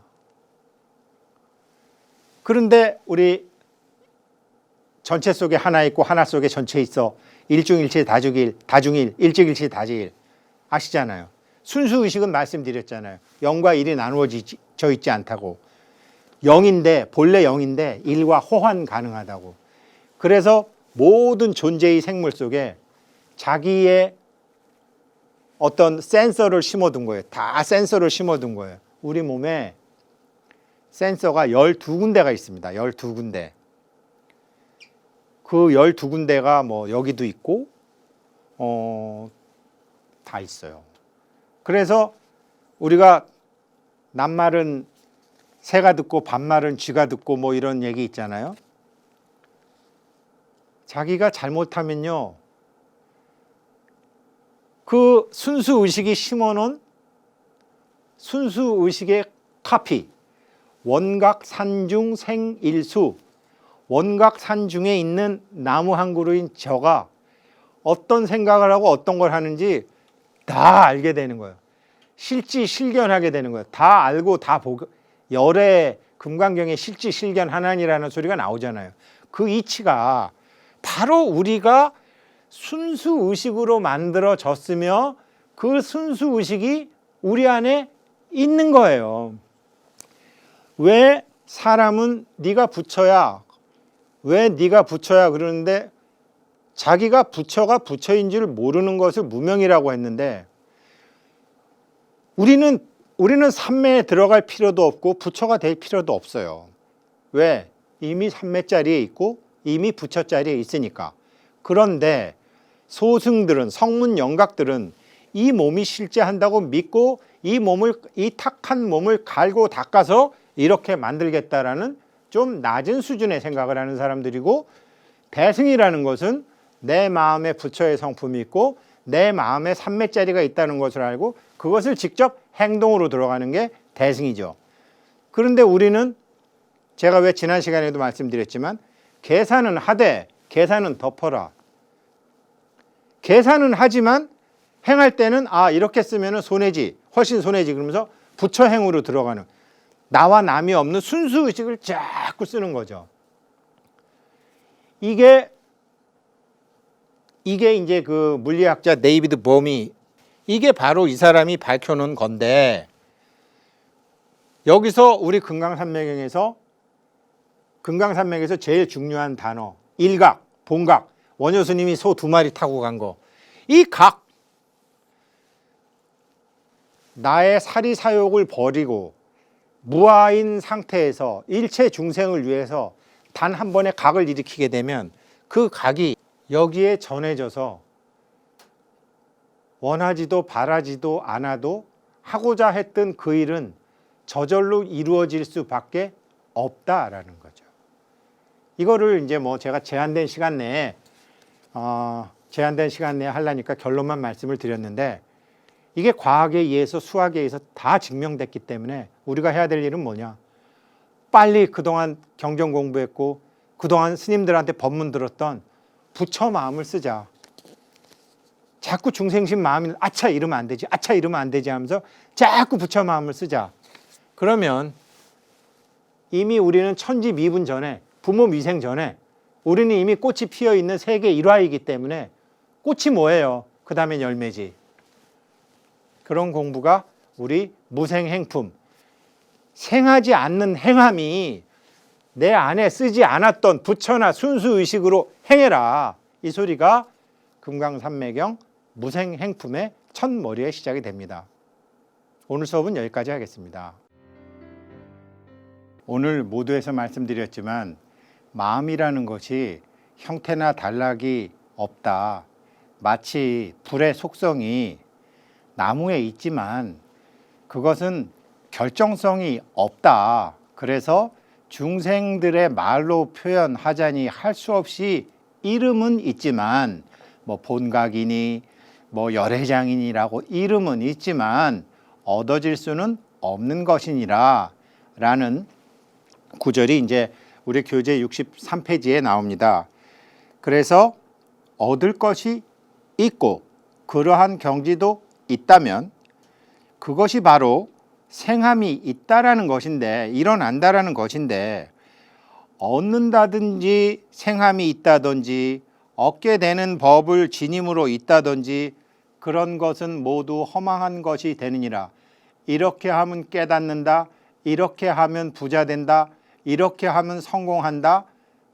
그런데 우리 전체 속에 하나 있고 하나 속에 전체 있어. 일중일체 다중일, 다중일, 일직일체 다지일. 아시잖아요. 순수의식은 말씀드렸잖아요. 0과 1이 나누어져 있지 않다고. 0인데 본래 0인데 1과 호환 가능하다고. 그래서 모든 존재의 생물 속에 자기의 어떤 센서를 심어둔 거예요. 다 센서를 심어둔 거예요. 우리 몸에 센서가 12군데가 있습니다. 12군데. 그 12군데가 뭐 여기도 있고 다 있어요. 그래서 우리가 낱말은 새가 듣고 반말은 쥐가 듣고 뭐 이런 얘기 있잖아요. 자기가 잘못하면요. 그 순수의식이 심어놓은 순수의식의 카피 원각산중 생일수 원각산중에 있는 나무 한 그루인 저가 어떤 생각을 하고 어떤 걸 하는지 다 알게 되는 거예요. 실지실견하게 되는 거예요. 다 알고 다 보고 열의 금강경에 실지실견하나니라는 소리가 나오잖아요. 그 이치가 바로 우리가 순수의식으로 만들어졌으며 그 순수의식이 우리 안에 있는 거예요. 왜 사람은 네가 부처야? 왜 네가 부처야? 그러는데 자기가 부처가 부처인 줄 모르는 것을 무명이라고 했는데 우리는 삼매에 들어갈 필요도 없고 부처가 될 필요도 없어요. 왜? 이미 삼매 자리에 있고 이미 부처 자리에 있으니까. 그런데 소승들은 성문 영각들은 이 몸이 실제한다고 믿고 이 탁한 몸을 갈고 닦아서 이렇게 만들겠다라는 좀 낮은 수준의 생각을 하는 사람들이고 대승이라는 것은 내 마음에 부처의 성품이 있고 내 마음에 삼매짜리가 있다는 것을 알고 그것을 직접 행동으로 들어가는 게 대승이죠. 그런데 우리는 제가 왜 지난 시간에도 말씀드렸지만 계산은 하되 계산은 덮어라. 계산은 하지만 행할 때는 이렇게 쓰면 손해지, 훨씬 손해지 그러면서 부처행으로 들어가는, 나와 남이 없는 순수의식을 자꾸 쓰는 거죠. 이게 이제 그 물리학자 데이비드 범이, 이게 바로 이 사람이 밝혀놓은 건데, 여기서 우리 금강산맥에서 제일 중요한 단어, 일각, 본각, 원효스님이 소 2마리 타고 간 거, 이 각, 나의 사리사욕을 버리고 무아인 상태에서 일체 중생을 위해서 단 한 번의 각을 일으키게 되면 그 각이 여기에 전해져서 원하지도 바라지도 않아도 하고자 했던 그 일은 저절로 이루어질 수밖에 없다라는 거죠. 이거를 이제 뭐 제가 제한된 시간 내에 하려니까 결론만 말씀을 드렸는데, 이게 과학에 의해서 수학에 의해서 다 증명됐기 때문에 우리가 해야 될 일은 뭐냐? 빨리 그동안 경전 공부했고 그동안 스님들한테 법문 들었던 부처 마음을 쓰자. 자꾸 중생심 마음이 아차 이러면 안 되지, 아차 이러면 안 되지 하면서 자꾸 부처 마음을 쓰자. 그러면 이미 우리는 천지미분 전에, 부모 미생 전에 우리는 이미 꽃이 피어있는 세계 일화이기 때문에, 꽃이 뭐예요? 그 다음엔 열매지. 그런 공부가 우리 무생행품, 생하지 않는 행함이 내 안에 쓰지 않았던 부처나 순수의식으로 행해라. 이 소리가 금강산매경 무생행품의 첫 머리에 시작이 됩니다. 오늘 수업은 여기까지 하겠습니다. 오늘 모두에서 말씀드렸지만 마음이라는 것이 형태나 단락이 없다. 마치 불의 속성이 나무에 있지만 그것은 결정성이 없다. 그래서 중생들의 말로 표현하자니 할 수 없이 이름은 있지만, 뭐 본각이니 뭐 열애장이니라고 이름은 있지만 얻어질 수는 없는 것이니라 라는 구절이 이제 우리 교재 63페이지에 나옵니다. 그래서 얻을 것이 있고 그러한 경지도 있다면 그것이 바로 생함이 있다라는 것인데, 일어난다라는 것인데, 얻는다든지 생함이 있다든지 얻게 되는 법을 지님으로 있다든지 그런 것은 모두 허망한 것이 되느니라. 이렇게 하면 깨닫는다, 이렇게 하면 부자 된다, 이렇게 하면 성공한다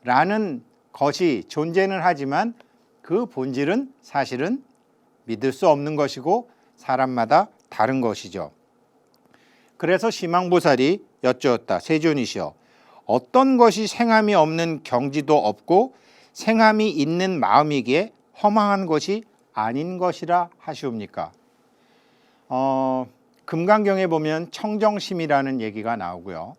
라는 것이 존재는 하지만 그 본질은 사실은 믿을 수 없는 것이고 사람마다 다른 것이죠. 그래서 심왕보살이 여쭈었다. 세존이시여, 어떤 것이 생함이 없는 경지도 없고 생함이 있는 마음이기에 허망한 것이 아닌 것이라 하시옵니까? 금강경에 보면 청정심이라는 얘기가 나오고요.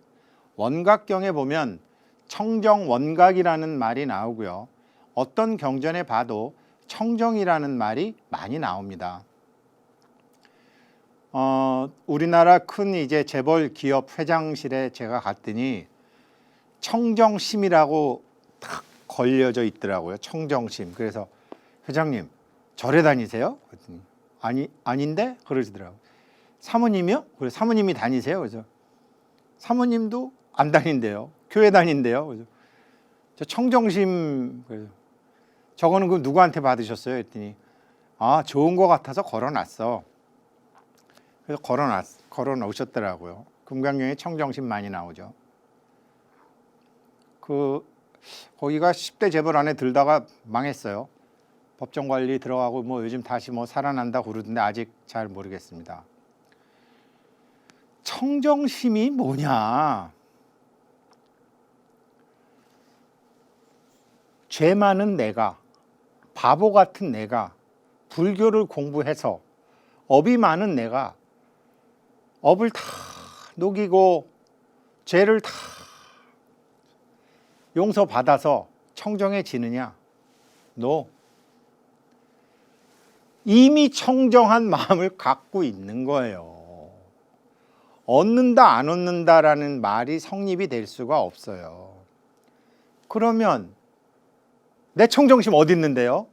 원각경에 보면 청정원각이라는 말이 나오고요. 어떤 경전에 봐도 청정이라는 말이 많이 나옵니다. 우리나라 큰 이제 재벌 기업 회장실에 제가 갔더니 청정심이라고 탁 걸려져 있더라고요. 청정심. 그래서 회장님 절에 다니세요? 그랬더니 아닌데? 그러시더라고요. 사모님이요? 그래서 사모님이 다니세요? 그래서 사모님도 안 다닌대요. 교회 다닌대요. 그래서 저 청정심, 그래서 저거는 그 누구한테 받으셨어요? 했더니 좋은 거 같아서 걸어놨어. 그래서 걸어놓으셨더라고요. 금강경에 청정심 많이 나오죠. 거기가 10대 재벌 안에 들다가 망했어요. 법정관리 들어가고 뭐 요즘 다시 뭐 살아난다 그러던데 아직 잘 모르겠습니다. 청정심이 뭐냐? 죄 많은 내가, 바보 같은 내가 불교를 공부해서 업이 많은 내가 업을 다 녹이고 죄를 다 용서받아서 청정해지느냐? No. 이미 청정한 마음을 갖고 있는 거예요. 얻는다 안 얻는다라는 말이 성립이 될 수가 없어요. 그러면 내 청정심 어디 있는데요?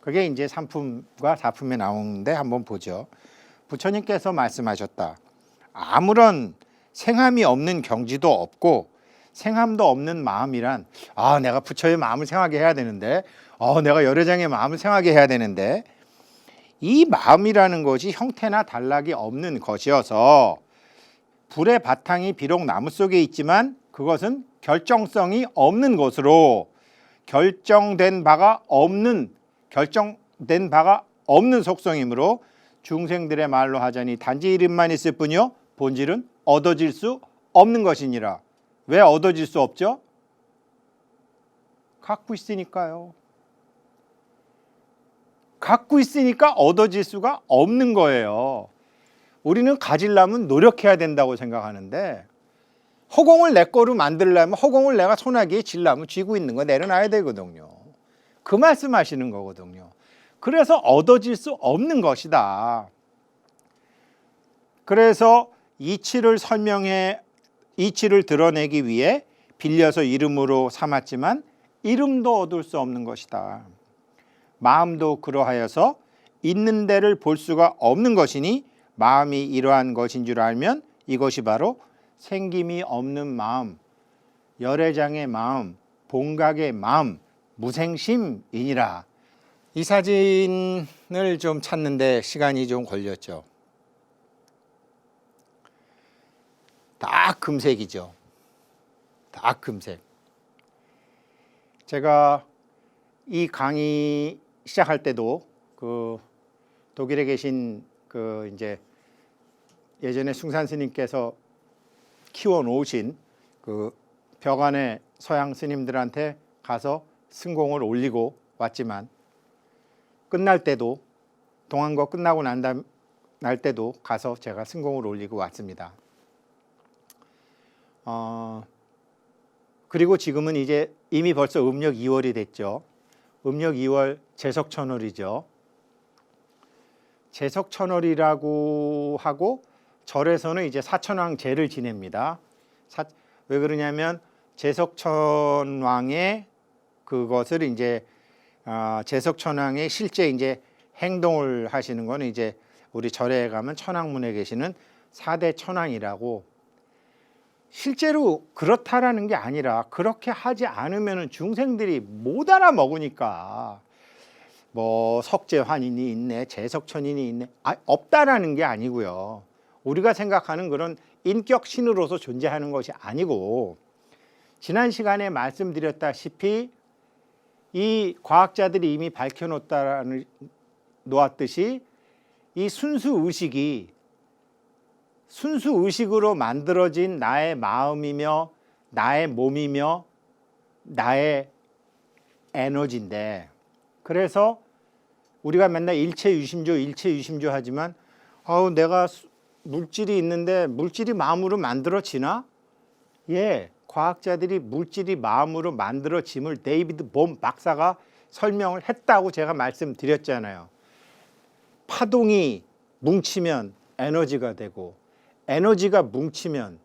그게 이제 3품과 4품에 나오는데 한번 보죠. 부처님께서 말씀하셨다. 아무런 생함이 없는 경지도 없고 생함도 없는 마음이란, 내가 부처의 마음을 생하게 해야 되는데, 내가 열애장의 마음을 생하게 해야 되는데, 이 마음이라는 것이 형태나 단락이 없는 것이어서 불의 바탕이 비록 나무 속에 있지만 그것은 결정성이 없는 것으로 결정된 바가 없는 속성이므로 중생들의 말로 하자니 단지 이름만 있을 뿐이요 본질은 얻어질 수 없는 것이니라. 왜 얻어질 수 없죠? 갖고 있으니까요. 갖고 있으니까 얻어질 수가 없는 거예요. 우리는 가지려면 노력해야 된다고 생각하는데, 허공을 내 거로 만들려면, 허공을 내가 소나기에 쥐려면 쥐고 있는 거 내려놔야 되거든요. 그 말씀하시는 거거든요. 그래서 얻어질 수 없는 것이다. 그래서 이치를 드러내기 위해 빌려서 이름으로 삼았지만 이름도 얻을 수 없는 것이다. 마음도 그러하여서 있는 데를 볼 수가 없는 것이니 마음이 이러한 것인 줄 알면 이것이 바로 생김이 없는 마음, 열애장의 마음, 본각의 마음, 무생심이니라. 이 사진을 좀 찾는데 시간이 좀 걸렸죠. 다 금색이죠. 다 금색. 제가 이 강의 시작할 때도 그 독일에 계신 그 이제 예전에 숭산 스님께서 키워 놓으신 그 벽안의 서양 스님들한테 가서 승공을 올리고 왔지만, 끝날 때도 동안거 끝나고 날 때도 가서 제가 승공을 올리고 왔습니다. 그리고 지금은 이제 이미 벌써 음력 2월이 됐죠. 음력 2월 제석천월이죠. 제석천월이라고 하고 절에서는 이제 사천왕제를 지냅니다. 왜 그러냐면 제석천왕의 그것을 이제 제석천왕의 실제 이제 행동을 하시는 거는 이제 우리 절에 가면 천왕문에 계시는 4대 천왕이라고, 실제로 그렇다라는 게 아니라 그렇게 하지 않으면 중생들이 못 알아먹으니까 뭐 석재환인이 있네, 제석천인이 있네, 없다라는 게 아니고요. 우리가 생각하는 그런 인격 신으로서 존재하는 것이 아니고, 지난 시간에 말씀드렸다시피 이 과학자들이 이미 놓았듯이 이 순수 의식으로 만들어진 나의 마음이며 나의 몸이며 나의 에너지인데, 그래서 우리가 맨날 일체 유심조 하지만 내가 물질이 있는데 물질이 마음으로 만들어지나? 예, 과학자들이 물질이 마음으로 만들어짐을 데이비드 봄 박사가 설명을 했다고 제가 말씀드렸잖아요. 파동이 뭉치면 에너지가 되고, 에너지가 뭉치면은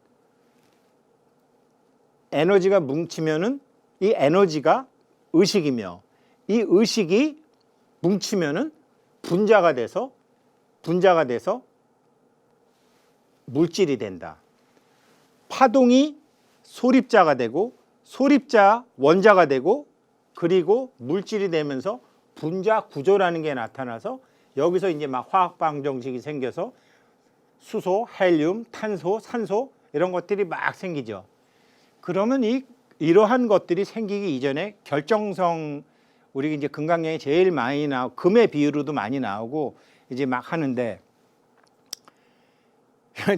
이 에너지가 의식이며, 이 의식이 뭉치면은 분자가 돼서 물질이 된다. 파동이 소립자가 되고, 소립자 원자가 되고, 그리고 물질이 되면서 분자 구조라는 게 나타나서 여기서 이제 막 화학 방정식이 생겨서 수소, 헬륨, 탄소, 산소 이런 것들이 막 생기죠. 그러면 이러한 것들이 생기기 이전에 결정성, 우리 이제 금강경에 제일 많이 나오고 금의 비유로도 많이 나오고 이제 막 하는데,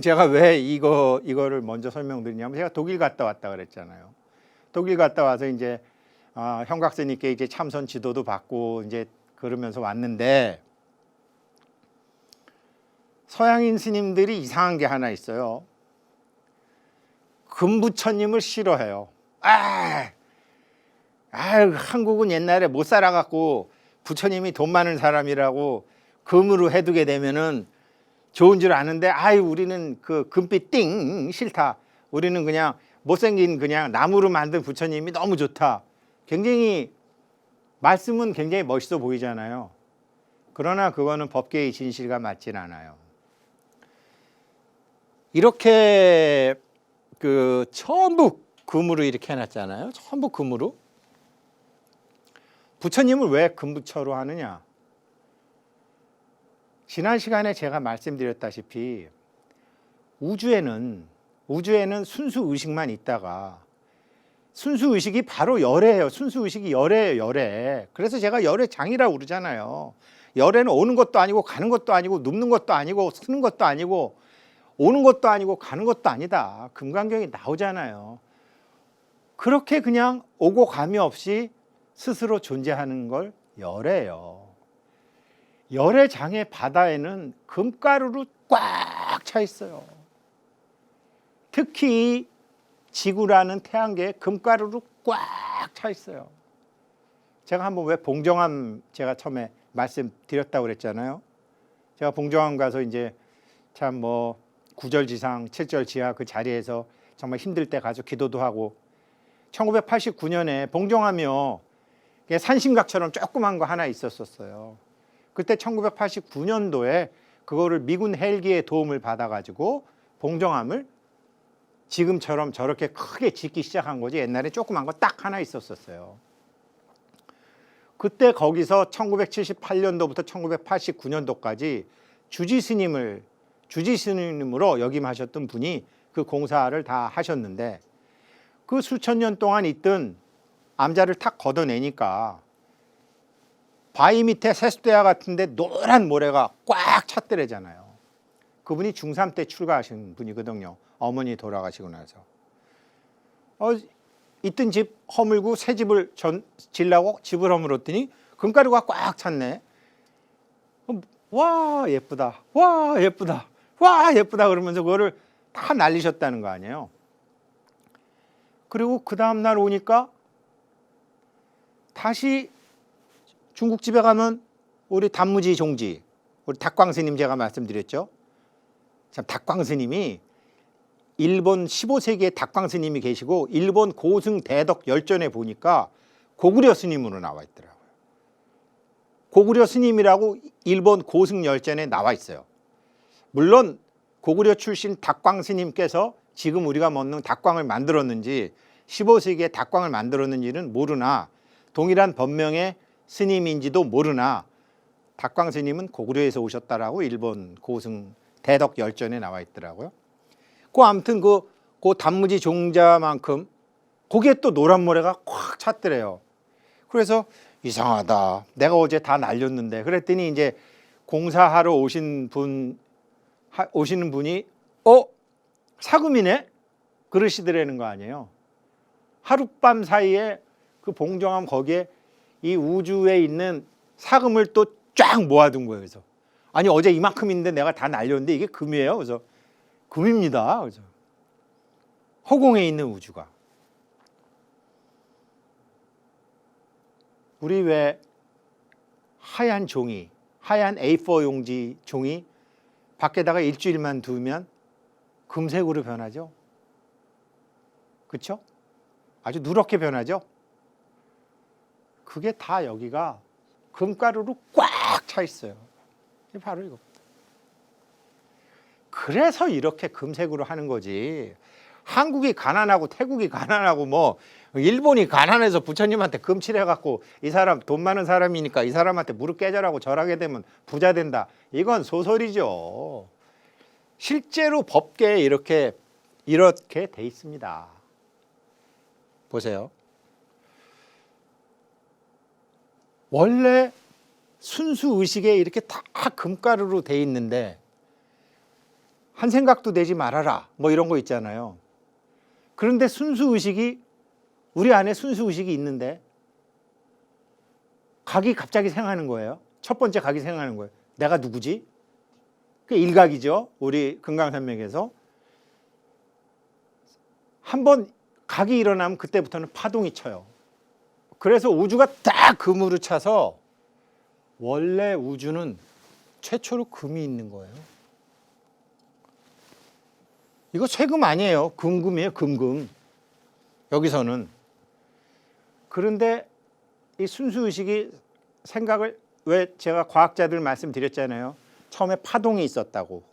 제가 왜 이거를 먼저 설명드리냐면, 제가 독일 갔다 왔다 그랬잖아요. 독일 갔다 와서 이제 형각스님께 이제 참선 지도도 받고 이제 그러면서 왔는데, 서양인 스님들이 이상한 게 하나 있어요. 금부처님을 싫어해요. 한국은 옛날에 못 살아갖고 부처님이 돈 많은 사람이라고 금으로 해두게 되면은 좋은 줄 아는데, 아유, 우리는 그 금빛 띵 싫다. 우리는 그냥 못생긴 그냥 나무로 만든 부처님이 너무 좋다. 굉장히 말씀은 굉장히 멋있어 보이잖아요. 그러나 그거는 법계의 진실과 맞진 않아요. 이렇게 그 전부 금으로 이렇게 해놨잖아요. 전부 금으로. 부처님을 왜 금부처로 하느냐? 지난 시간에 제가 말씀드렸다시피 우주에는 순수 의식만 있다가 순수 의식이 바로 열애예요. 순수 의식이 열애예요, 열애. 그래서 제가 열애장이라고 그러잖아요. 열애는 오는 것도 아니고 가는 것도 아니고 눕는 것도 아니고 서는 것도 아니고 오는 것도 아니고 가는 것도 아니다. 금강경이 나오잖아요. 그렇게 그냥 오고 감이 없이 스스로 존재하는 걸 열애예요. 열애장의 바다에는 금가루로 꽉 차 있어요. 특히 지구라는 태양계에 금가루로 꽉 차 있어요. 제가 한번 왜 봉정암 제가 처음에 말씀드렸다고 그랬잖아요. 제가 봉정암 가서 이제 참 뭐 9절 지상 7절 지하 그 자리에서 정말 힘들 때 가서 기도도 하고 1989년에 봉정암이요. 산심각처럼 조그만 거 하나 있었어요. 그때 1989년도에 그거를 미군 헬기의 도움을 받아가지고 봉정암을 지금처럼 저렇게 크게 짓기 시작한 거지. 옛날에 조그만 거 딱 하나 있었어요. 그때 거기서 1978년도부터 1989년도까지 주지스님으로 역임하셨던 분이 그 공사를 다 하셨는데 그 수천 년 동안 있던 암자를 탁 걷어내니까 바위 밑에 세숫대야 같은데 노란 모래가 꽉 찼더래잖아요. 그분이 중3 때 출가하신 분이거든요. 어머니 돌아가시고 나서. 있던 집 허물고 새 집을 지려고 집을 허물었더니 금가루가 꽉 찼네. 와 예쁘다. 와 예쁘다. 와 예쁘다 그러면서 그거를 다 날리셨다는 거 아니에요. 그리고 그 다음날 오니까 다시 중국집에 가면 우리 단무지 종지, 우리 닥광스님 제가 말씀드렸죠. 참 닥광스님이 일본 15세기에 닥광스님이 계시고 일본 고승 대덕 열전에 보니까 고구려 스님으로 나와 있더라고요. 고구려 스님이라고 일본 고승 열전에 나와 있어요. 물론 고구려 출신 닥광스님께서 지금 우리가 먹는 닥광을 만들었는지 15세기에 닥광을 만들었는지는 모르나 동일한 법명의 스님인지도 모르나 닥광 스님은 고구려에서 오셨다라고 일본 고승 대덕 열전에 나와 있더라고요. 아무튼 그 단무지 종자만큼 거기에 또 노란 모래가 꽉 찼더래요. 그래서 이상하다. 내가 어제 다 날렸는데. 그랬더니 이제 공사하러 오시는 분이 사금이네? 그러시더라는 거 아니에요. 하룻밤 사이에 그 봉정암 거기에 이 우주에 있는 사금을 또 쫙 모아둔 거예요. 그래서 아니 어제 이만큼인데 내가 다 날렸는데 이게 금이에요. 그래서 금입니다. 그래서 허공에 있는 우주가 우리 왜 하얀 종이 하얀 A4 용지 종이 밖에다가 일주일만 두면 금색으로 변하죠. 그렇죠? 아주 누렇게 변하죠. 그게 다 여기가 금가루로 꽉 차 있어요. 바로 이거. 그래서 이렇게 금색으로 하는 거지. 한국이 가난하고 태국이 가난하고 뭐 일본이 가난해서 부처님한테 금칠해갖고 이 사람 돈 많은 사람이니까 이 사람한테 무릎 깨져라고 절하게 되면 부자 된다. 이건 소설이죠. 실제로 법계에 이렇게 돼 있습니다. 보세요. 원래 순수 의식에 이렇게 다 금가루로 돼 있는데 한 생각도 내지 말아라 뭐 이런 거 있잖아요. 그런데 순수 의식이 우리 안에 순수 의식이 있는데 각이 갑자기 생각하는 거예요. 첫 번째 각이 생각하는 거예요. 내가 누구지? 그 일각이죠. 우리 금강산맥에서 한번 각이 일어나면 그때부터는 파동이 쳐요. 그래서 우주가 딱 금으로 차서 원래 우주는 최초로 금이 있는 거예요. 이거 쇠금 아니에요. 금금이에요. 금금. 여기서는. 그런데 이 순수의식이 생각을, 왜 제가 과학자들 말씀드렸잖아요. 처음에 파동이 있었다고.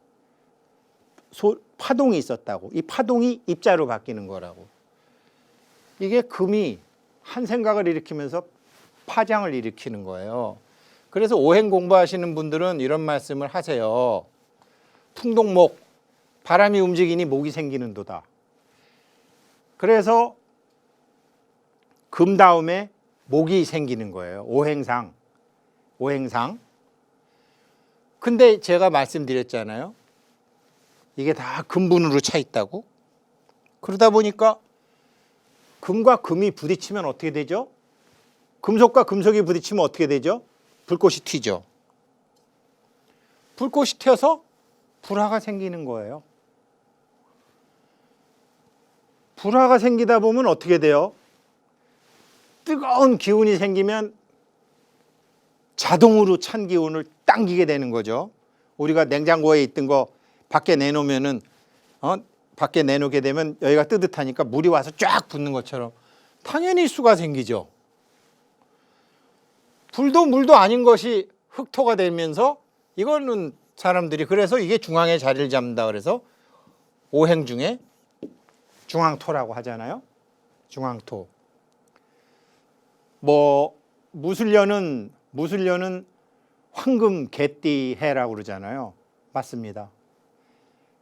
파동이 있었다고. 이 파동이 입자로 바뀌는 거라고. 이게 금이 한 생각을 일으키면서 파장을 일으키는 거예요. 그래서 오행 공부하시는 분들은 이런 말씀을 하세요. 풍동목, 바람이 움직이니 목이 생기는도다. 그래서 금 다음에 목이 생기는 거예요. 오행상. 근데 제가 말씀드렸잖아요. 이게 다 금분으로 차 있다고. 그러다 보니까 금과 금이 부딪히면 어떻게 되죠? 금속과 금속이 부딪히면 어떻게 되죠? 불꽃이 튀죠. 불꽃이 튀어서 불화가 생기는 거예요. 불화가 생기다 보면 어떻게 돼요? 뜨거운 기운이 생기면 자동으로 찬 기운을 당기게 되는 거죠. 우리가 냉장고에 있던 거 밖에 내놓으면은 밖에 내놓게 되면 여기가 뜨뜻하니까 물이 와서 쫙 붙는 것처럼 당연히 수가 생기죠. 불도 물도 아닌 것이 흑토가 되면서 이거는 사람들이 그래서 이게 중앙에 자리를 잡는다 그래서 오행 중에 중앙토라고 하잖아요. 중앙토. 뭐 무술년은 황금 개띠 해라고 그러잖아요. 맞습니다.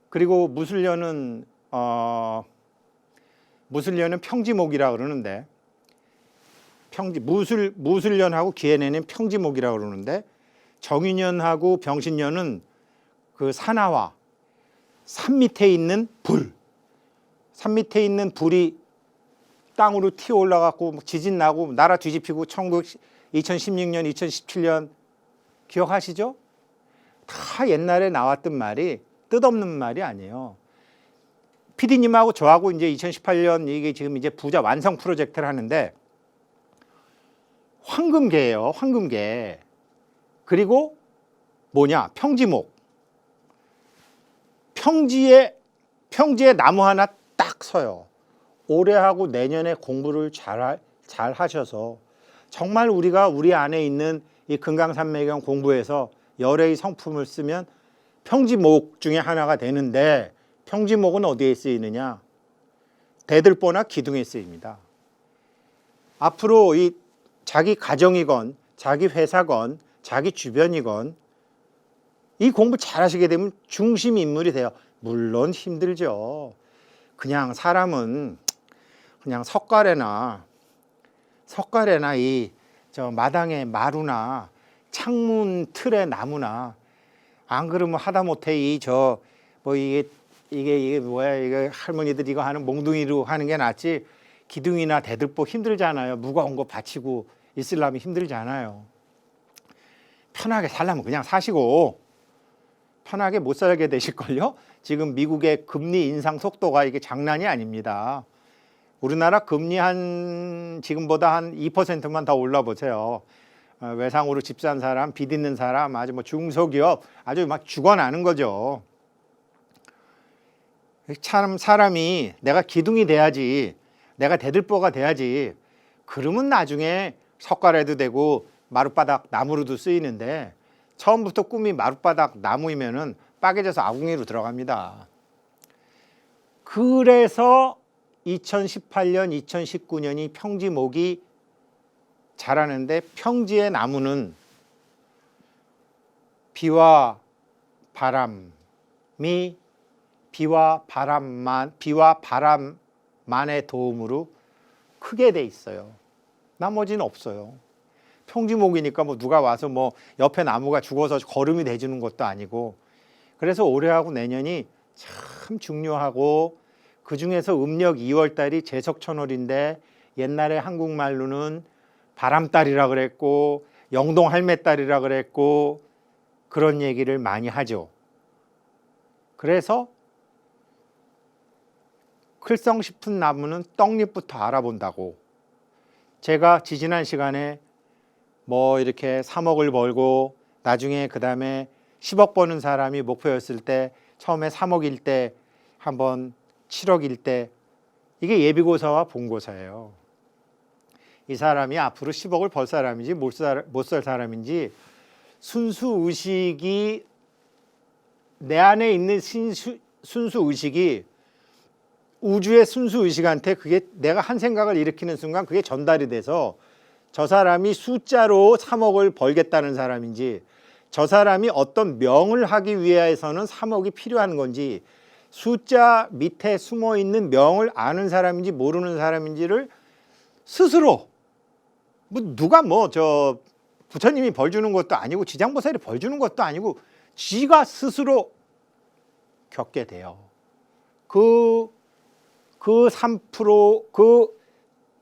그리고 무술년은 평지목이라고 그러는데 무술년하고 기해내는 평지목이라고 그러는데 정유년하고 병신년은 그 산화와 산 밑에 있는 산 밑에 있는 불이 땅으로 튀어 올라가고 지진 나고 나라 뒤집히고 2016년, 2017년 기억하시죠? 다 옛날에 나왔던 말이 뜻없는 말이 아니에요. PD님하고 저하고 이제 2018년 이게 지금 이제 부자 완성 프로젝트를 하는데 황금계예요. 황금계. 그리고 뭐냐? 평지목. 평지에 나무 하나 딱 서요. 올해하고 내년에 공부를 잘 하셔서 정말 우리가 우리 안에 있는 이 금강산매경 공부해서 열애의 성품을 쓰면 평지목 중에 하나가 되는데 평지목은 어디에 쓰이느냐? 대들보나 기둥에 쓰입니다. 앞으로 이 자기 가정이건 자기 회사건 자기 주변이건 이 공부 잘 하시게 되면 중심 인물이 돼요. 물론 힘들죠. 그냥 사람은 그냥 석가래나 이 저 마당에 마루나 창문 틀에 나무나 안 그러면 하다못해 이게 뭐야 이게 할머니들 이거 하는 몽둥이로 하는 게 낫지 기둥이나 대들보 힘들잖아요. 무거운 거 받치고 있으려면 힘들잖아요. 편하게 살려면 그냥 사시고 편하게 못 살게 되실걸요. 지금 미국의 금리 인상 속도가 이게 장난이 아닙니다. 우리나라 금리 지금보다 한 2%만 더 올라보세요. 외상으로 집 산 사람, 빚 있는 사람, 아주 뭐 중소기업 아주 막 죽어나는 거죠. 참 사람이 내가 기둥이 돼야지, 내가 대들보가 돼야지. 그러면 나중에 석가래도 되고 마룻바닥 나무로도 쓰이는데 처음부터 꿈이 마룻바닥 나무이면은 빠개져서 아궁이로 들어갑니다. 그래서 2018년, 2019년이 평지목이 자라는데 평지의 나무는 비와 바람만의 도움으로 크게 돼 있어요. 나머지는 없어요. 평지목이니까 뭐 누가 와서 뭐 옆에 나무가 죽어서 거름이 돼주는 것도 아니고 그래서 올해하고 내년이 참 중요하고 그 중에서 음력 2월달이 제석천월인데 옛날에 한국말로는 바람달이라 그랬고 영동 할매달이라 그랬고 그런 얘기를 많이 하죠. 그래서 클성 싶은 나무는 떡잎부터 알아본다고 제가 지지난 시간에 뭐 이렇게 3억을 벌고 나중에 그 다음에 10억 버는 사람이 목표였을 때 처음에 3억일 때 한번 7억일 때 이게 예비고사와 본고사예요. 이 사람이 앞으로 10억을 벌 사람인지 못 살 사람인지 순수 의식이 내 안에 있는 순수 의식이 우주의 순수 의식한테 그게 내가 한 생각을 일으키는 순간 그게 전달이 돼서 저 사람이 숫자로 3억을 벌겠다는 사람인지 저 사람이 어떤 명을 하기 위해서는 3억이 필요한 건지 숫자 밑에 숨어 있는 명을 아는 사람인지 모르는 사람인지를 스스로 뭐 누가 뭐 저 부처님이 벌 주는 것도 아니고 지장보살이 벌 주는 것도 아니고 지가 스스로 겪게 돼요. 그 3%,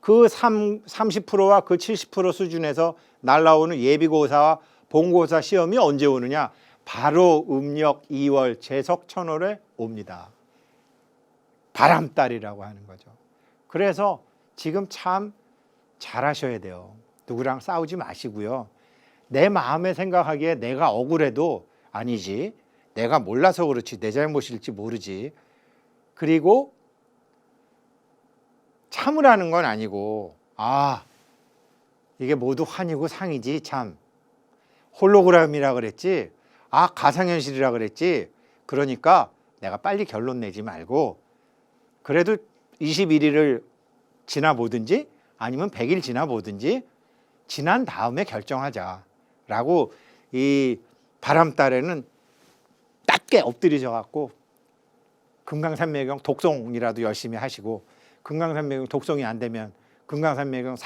그 30%와 그 70% 수준에서 날라오는 예비고사와 본고사 시험이 언제 오느냐? 바로 음력 2월 제석 천월에 옵니다. 바람달이라고 하는 거죠. 그래서 지금 참 잘하셔야 돼요. 누구랑 싸우지 마시고요. 내 마음에 생각하기에 내가 억울해도 아니지. 내가 몰라서 그렇지. 내 잘못일지 모르지. 그리고 참으라는 건 아니고 이게 모두 환이고 상이지 참. 홀로그램이라 그랬지. 가상현실이라 그랬지. 그러니까 내가 빨리 결론 내지 말고 그래도 21일을 지나보든지 아니면 100일 지나보든지 지난 다음에 결정하자라고 이 바람달에는 낮게 엎드리셔 갖고 금강산매경 독송이라도 열심히 하시고 금강산매경 독송이 안 되면 금강산매경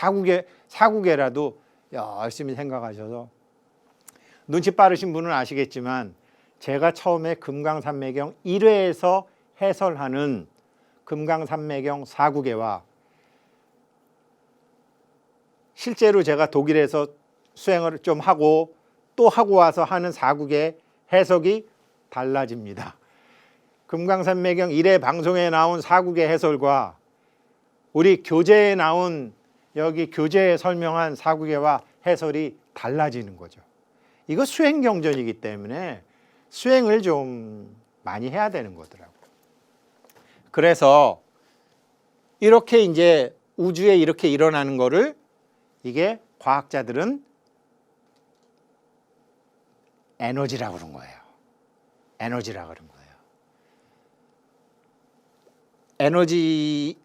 사국에라도 열심히 생각하셔서 눈치 빠르신 분은 아시겠지만 제가 처음에 금강산매경 1회에서 해설하는 금강산매경 사국에와 실제로 제가 독일에서 수행을 좀 하고 또 하고 와서 하는 사국의 해석이 달라집니다. 금강산매경 1회 방송에 나온 사국의 해설과 우리 교재에 나온 여기 교재에 설명한 사국에와 해설이 달라지는 거죠. 이거 수행 경전이기 때문에 수행을 좀 많이 해야 되는 거더라고요. 그래서 이렇게 이제 우주에 이렇게 일어나는 거를 이게 과학자들은 에너지라고 그런 거예요. 에너지라고 그런 거예요. 에너지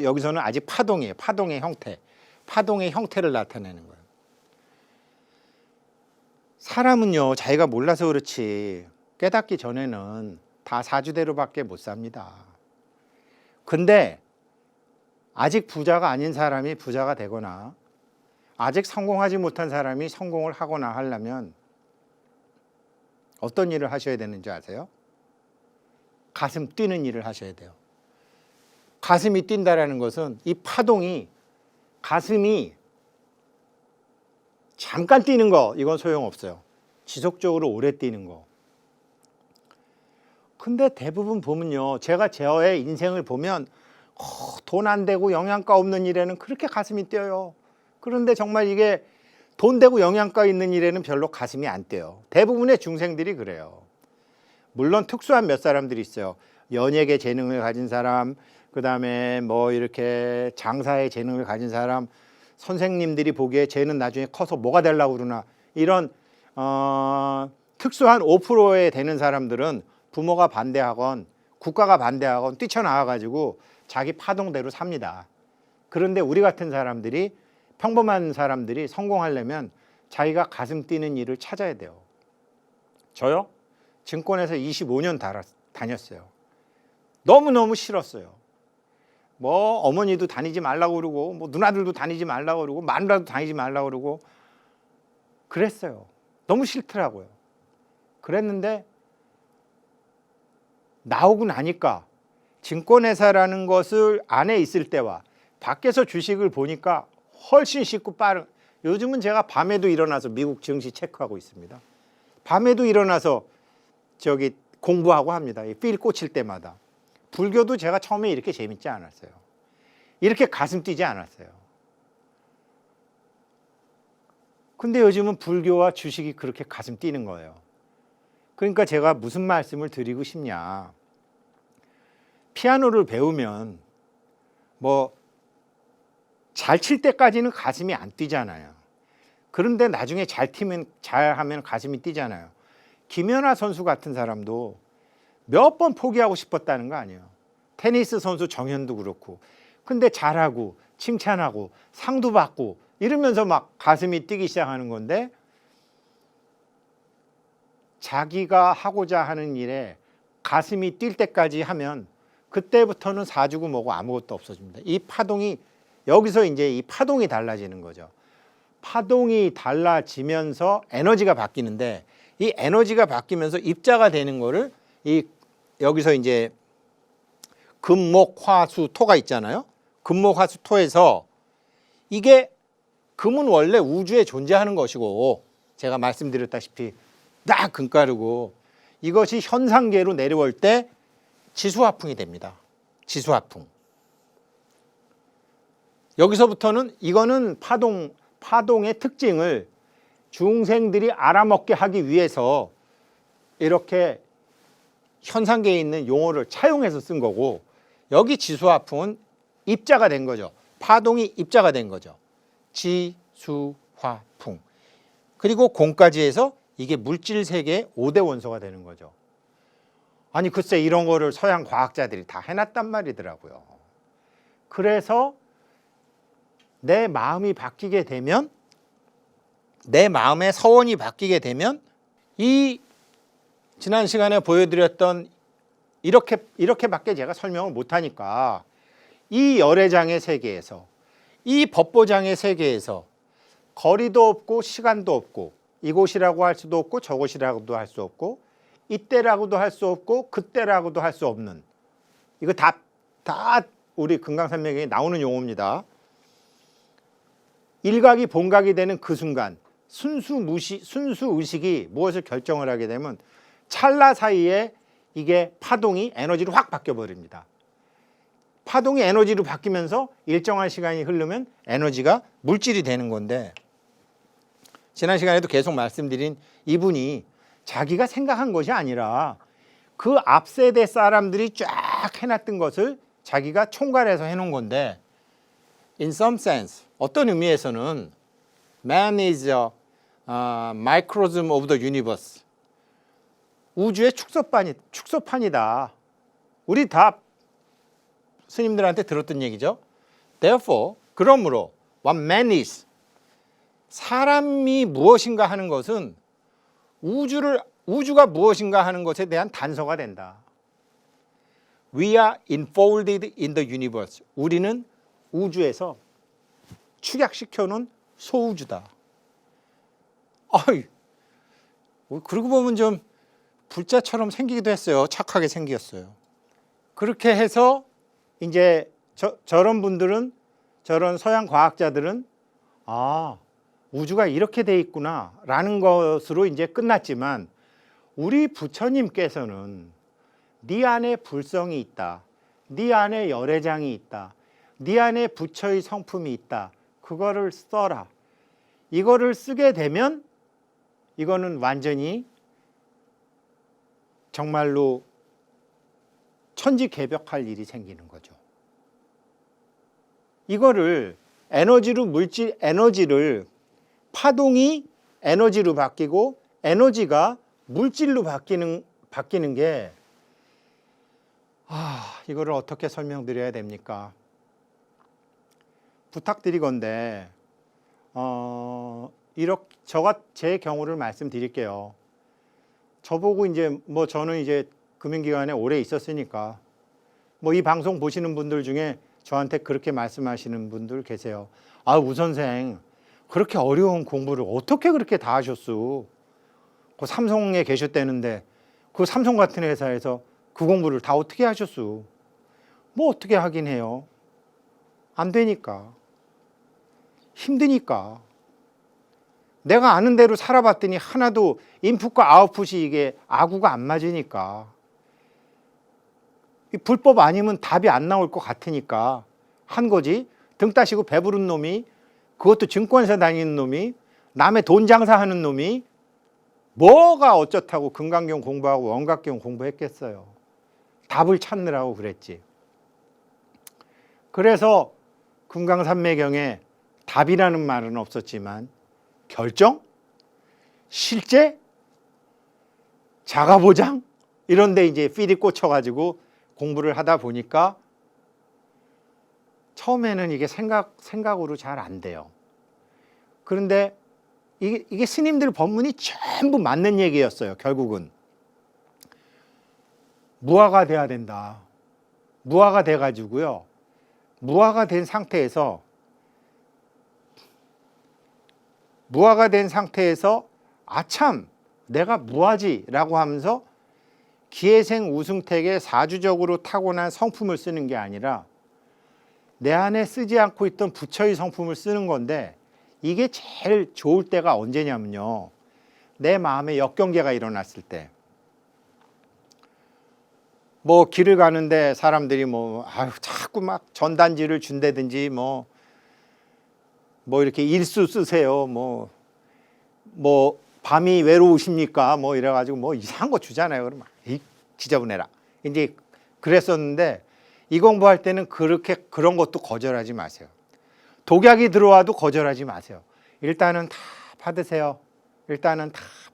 여기서는 아직 파동이에요. 파동의 형태. 파동의 형태를 나타내는 거예요. 사람은요, 자기가 몰라서 그렇지 깨닫기 전에는 다 사주대로밖에 못 삽니다. 근데 아직 부자가 아닌 사람이 부자가 되거나 아직 성공하지 못한 사람이 성공을 하거나 하려면 어떤 일을 하셔야 되는지 아세요? 가슴 뛰는 일을 하셔야 돼요. 가슴이 뛴다라는 것은 이 파동이 가슴이 잠깐 뛰는 거 이건 소용없어요. 지속적으로 오래 뛰는 거. 근데 대부분 보면요. 제가 저의 인생을 보면 돈 안 되고 영양가 없는 일에는 그렇게 가슴이 뛰어요. 그런데 정말 이게 돈 되고 영양가 있는 일에는 별로 가슴이 안 뛰어요. 대부분의 중생들이 그래요. 물론 특수한 몇 사람들이 있어요. 연예계 재능을 가진 사람, 그 다음에 뭐 이렇게 장사의 재능을 가진 사람, 선생님들이 보기에 쟤는 나중에 커서 뭐가 되려고 그러나 이런 특수한 5%에 되는 사람들은 부모가 반대하건 국가가 반대하건 뛰쳐나와가지고 자기 파동대로 삽니다. 그런데 우리 같은 사람들이 평범한 사람들이 성공하려면 자기가 가슴 뛰는 일을 찾아야 돼요. 저요? 증권회사 25년 다녔어요. 너무너무 싫었어요. 뭐 어머니도 다니지 말라고 그러고 뭐 누나들도 다니지 말라고 그러고 마누라도 다니지 말라고 그러고 그랬어요. 너무 싫더라고요. 그랬는데 나오고 나니까 증권회사라는 것을 안에 있을 때와 밖에서 주식을 보니까 훨씬 쉽고 빠른. 요즘은 제가 밤에도 일어나서 미국 증시 체크하고 있습니다. 밤에도 일어나서 저기 공부하고 합니다. 필 꽂힐 때마다. 불교도 제가 처음에 이렇게 재밌지 않았어요. 이렇게 가슴 뛰지 않았어요. 근데 요즘은 불교와 주식이 그렇게 가슴 뛰는 거예요. 그러니까 제가 무슨 말씀을 드리고 싶냐. 피아노를 배우면 뭐 잘 칠 때까지는 가슴이 안 뛰잖아요. 그런데 나중에 잘하면 가슴이 뛰잖아요. 김연아 선수 같은 사람도 몇 번 포기하고 싶었다는 거 아니에요. 테니스 선수 정현도 그렇고. 근데 잘하고 칭찬하고 상도 받고 이러면서 막 가슴이 뛰기 시작하는 건데, 자기가 하고자 하는 일에 가슴이 뛸 때까지 하면 그때부터는 사주고 뭐고 아무것도 없어집니다. 이 파동이, 여기서 이제 이 파동이 달라지는 거죠. 파동이 달라지면서 에너지가 바뀌는데, 이 에너지가 바뀌면서 입자가 되는 거를 여기서 이제 금목화수토가 있잖아요. 금목화수토에서 이게, 금은 원래 우주에 존재하는 것이고 제가 말씀드렸다시피 딱 금가루고, 이것이 현상계로 내려올 때 지수화풍이 됩니다. 지수화풍. 여기서부터는 이거는 파동의 특징을 중생들이 알아먹게 하기 위해서 이렇게 현상계에 있는 용어를 차용해서 쓴 거고, 여기 지수화풍은 입자가 된 거죠. 파동이 입자가 된 거죠. 지수화풍. 그리고 공까지 해서 이게 물질 세계의 5대 원소가 되는 거죠. 아니 글쎄 이런 거를 서양 과학자들이 다 해놨단 말이더라고요. 그래서 내 마음이 바뀌게 되면, 내 마음의 서원이 바뀌게 되면, 이 지난 시간에 보여드렸던 이렇게밖에 제가 설명을 못하니까, 이 열애장의 세계에서, 이 법보장의 세계에서 거리도 없고 시간도 없고, 이곳이라고 할 수도 없고 저곳이라고도 할 수 없고, 이때라고도 할 수 없고 그때라고도 할 수 없는, 이거 다 우리 금강산맥에 나오는 용어입니다. 일각이 본각이 되는 그 순간, 순수 의식이 무엇을 결정을 하게 되면 찰나 사이에 이게 파동이 에너지로 확 바뀌어 버립니다. 파동이 에너지로 바뀌면서 일정한 시간이 흐르면 에너지가 물질이 되는 건데, 지난 시간에도 계속 말씀드린 이분이 자기가 생각한 것이 아니라 그 앞 세대 사람들이 쫙 해놨던 것을 자기가 총괄해서 해놓은 건데, in some sense, 어떤 의미에서는 man is a microcosm of the universe. 우주의 축소판이다. 우리 다 스님들한테 들었던 얘기죠. Therefore, 그러므로 what man is, 사람이 무엇인가 하는 것은 우주가 무엇인가 하는 것에 대한 단서가 된다. We are enfolded in the universe. 우리는 우주에서 축약시켜 놓은 소우주다. 그러고 보면 좀 불자처럼 생기기도 했어요. 착하게 생겼어요. 그렇게 해서 이제 저런 분들은, 저런 서양 과학자들은 우주가 이렇게 돼 있구나 라는 것으로 이제 끝났지만, 우리 부처님께서는 네 안에 불성이 있다, 네 안에 열애장이 있다, 네 안에 부처의 성품이 있다, 그거를 써라. 이거를 쓰게 되면 이거는 완전히 정말로 천지개벽할 일이 생기는 거죠. 이거를 에너지를 파동이 에너지로 바뀌고 에너지가 물질로 바뀌는 게, 이거를 어떻게 설명드려야 됩니까? 부탁드리건데 제 경우를 말씀드릴게요. 저보고 이제 저는 이제 금융기관에 오래 있었으니까 이 방송 보시는 분들 중에 저한테 그렇게 말씀하시는 분들 계세요. 우 선생, 그렇게 어려운 공부를 어떻게 그렇게 다 하셨어? 그 삼성에 계셨다는데 그 삼성 같은 회사에서 그 공부를 다 어떻게 하셨어? 어떻게 하긴 해요. 안 되니까. 힘드니까. 내가 아는 대로 살아봤더니 하나도 인풋과 아웃풋이 이게 아구가 안 맞으니까. 불법 아니면 답이 안 나올 것 같으니까 한 거지. 등 따시고 배부른 놈이, 그것도 증권사 다니는 놈이 남의 돈 장사하는 놈이 뭐가 어쩌다고 금강경 공부하고 원각경 공부했겠어요. 답을 찾느라고 그랬지. 그래서 금강산매경에 답이라는 말은 없었지만 결정? 실제? 자가보장? 이런데 이제 필이 꽂혀가지고 공부를 하다 보니까 처음에는 이게 생각으로 잘 안 돼요. 그런데 이게 스님들 법문이 전부 맞는 얘기였어요. 결국은 무아가 돼야 된다. 무아가 돼가지고요. 무아가 된 상태에서 아참 내가 무아지라고 하면서 기회생 우승택에 사주적으로 타고난 성품을 쓰는 게 아니라 내 안에 쓰지 않고 있던 부처의 성품을 쓰는 건데, 이게 제일 좋을 때가 언제냐면요, 내 마음에 역경계가 일어났을 때. 뭐 길을 가는데 사람들이 자꾸 막 전단지를 준다든지 뭐 이렇게 일수 쓰세요, 뭐 밤이 외로우십니까 뭐 이래가지고 뭐 이상한 거 주잖아요. 그러면 지저분해라 이제 그랬었는데, 이 공부할 때는 그런 것도 거절하지 마세요. 독약이 들어와도 거절하지 마세요. 일단은 다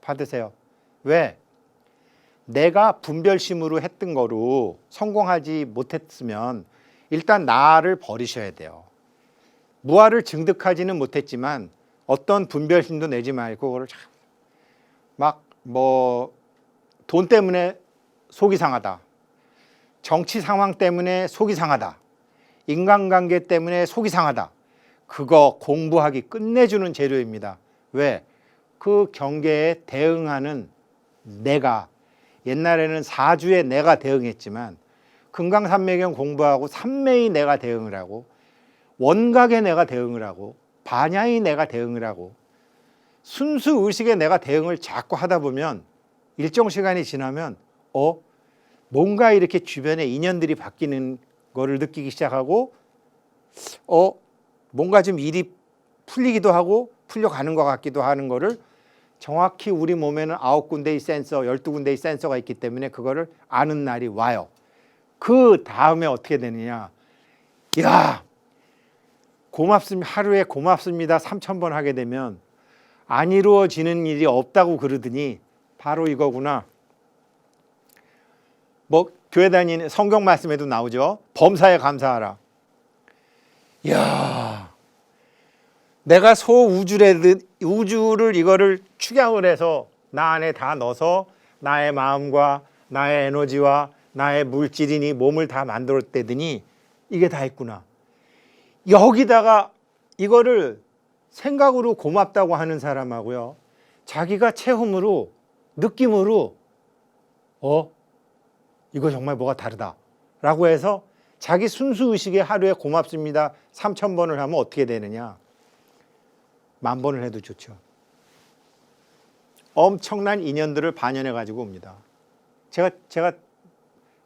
받으세요. 왜? 내가 분별심으로 했던 거로 성공하지 못했으면 일단 나를 버리셔야 돼요. 무아를 증득하지는 못했지만 어떤 분별심도 내지 말고 그걸 막 돈 때문에 속이 상하다, 정치 상황 때문에 속이 상하다, 인간관계 때문에 속이 상하다, 그거 공부하기 끝내주는 재료입니다. 왜? 그 경계에 대응하는 내가, 옛날에는 사주에 내가 대응했지만 금강산매경 공부하고 삼매의 내가 대응을 하고 원각의 내가 대응을 하고 반야의 내가 대응을 하고 순수 의식의 내가 대응을 자꾸 하다 보면 일정 시간이 지나면 뭔가 이렇게 주변에 인연들이 바뀌는 거를 느끼기 시작하고 뭔가 좀 일이 풀리기도 하고 풀려가는 것 같기도 하는 거를, 정확히 우리 몸에는 9군데의 센서, 12군데의 센서가 있기 때문에 그거를 아는 날이 와요. 그 다음에 어떻게 되느냐, 야, 고맙습니다, 하루에 고맙습니다 3000번 하게 되면 안 이루어지는 일이 없다고 그러더니 바로 이거구나. 교회 다니는 성경 말씀에도 나오죠. 범사에 감사하라. 이야, 내가 우주를 이거를 축약을 해서 나 안에 다 넣어서 나의 마음과 나의 에너지와 나의 물질이니 몸을 다 만들었대더니 이게 다 있구나. 여기다가 이거를 생각으로 고맙다고 하는 사람하고요, 자기가 체험으로 느낌으로 이거 정말 뭐가 다르다 라고 해서 자기 순수의식에 하루에 고맙습니다 3000번을 하면 어떻게 되느냐, 10,000번을 해도 좋죠. 엄청난 인연들을 반연해 가지고 옵니다. 제가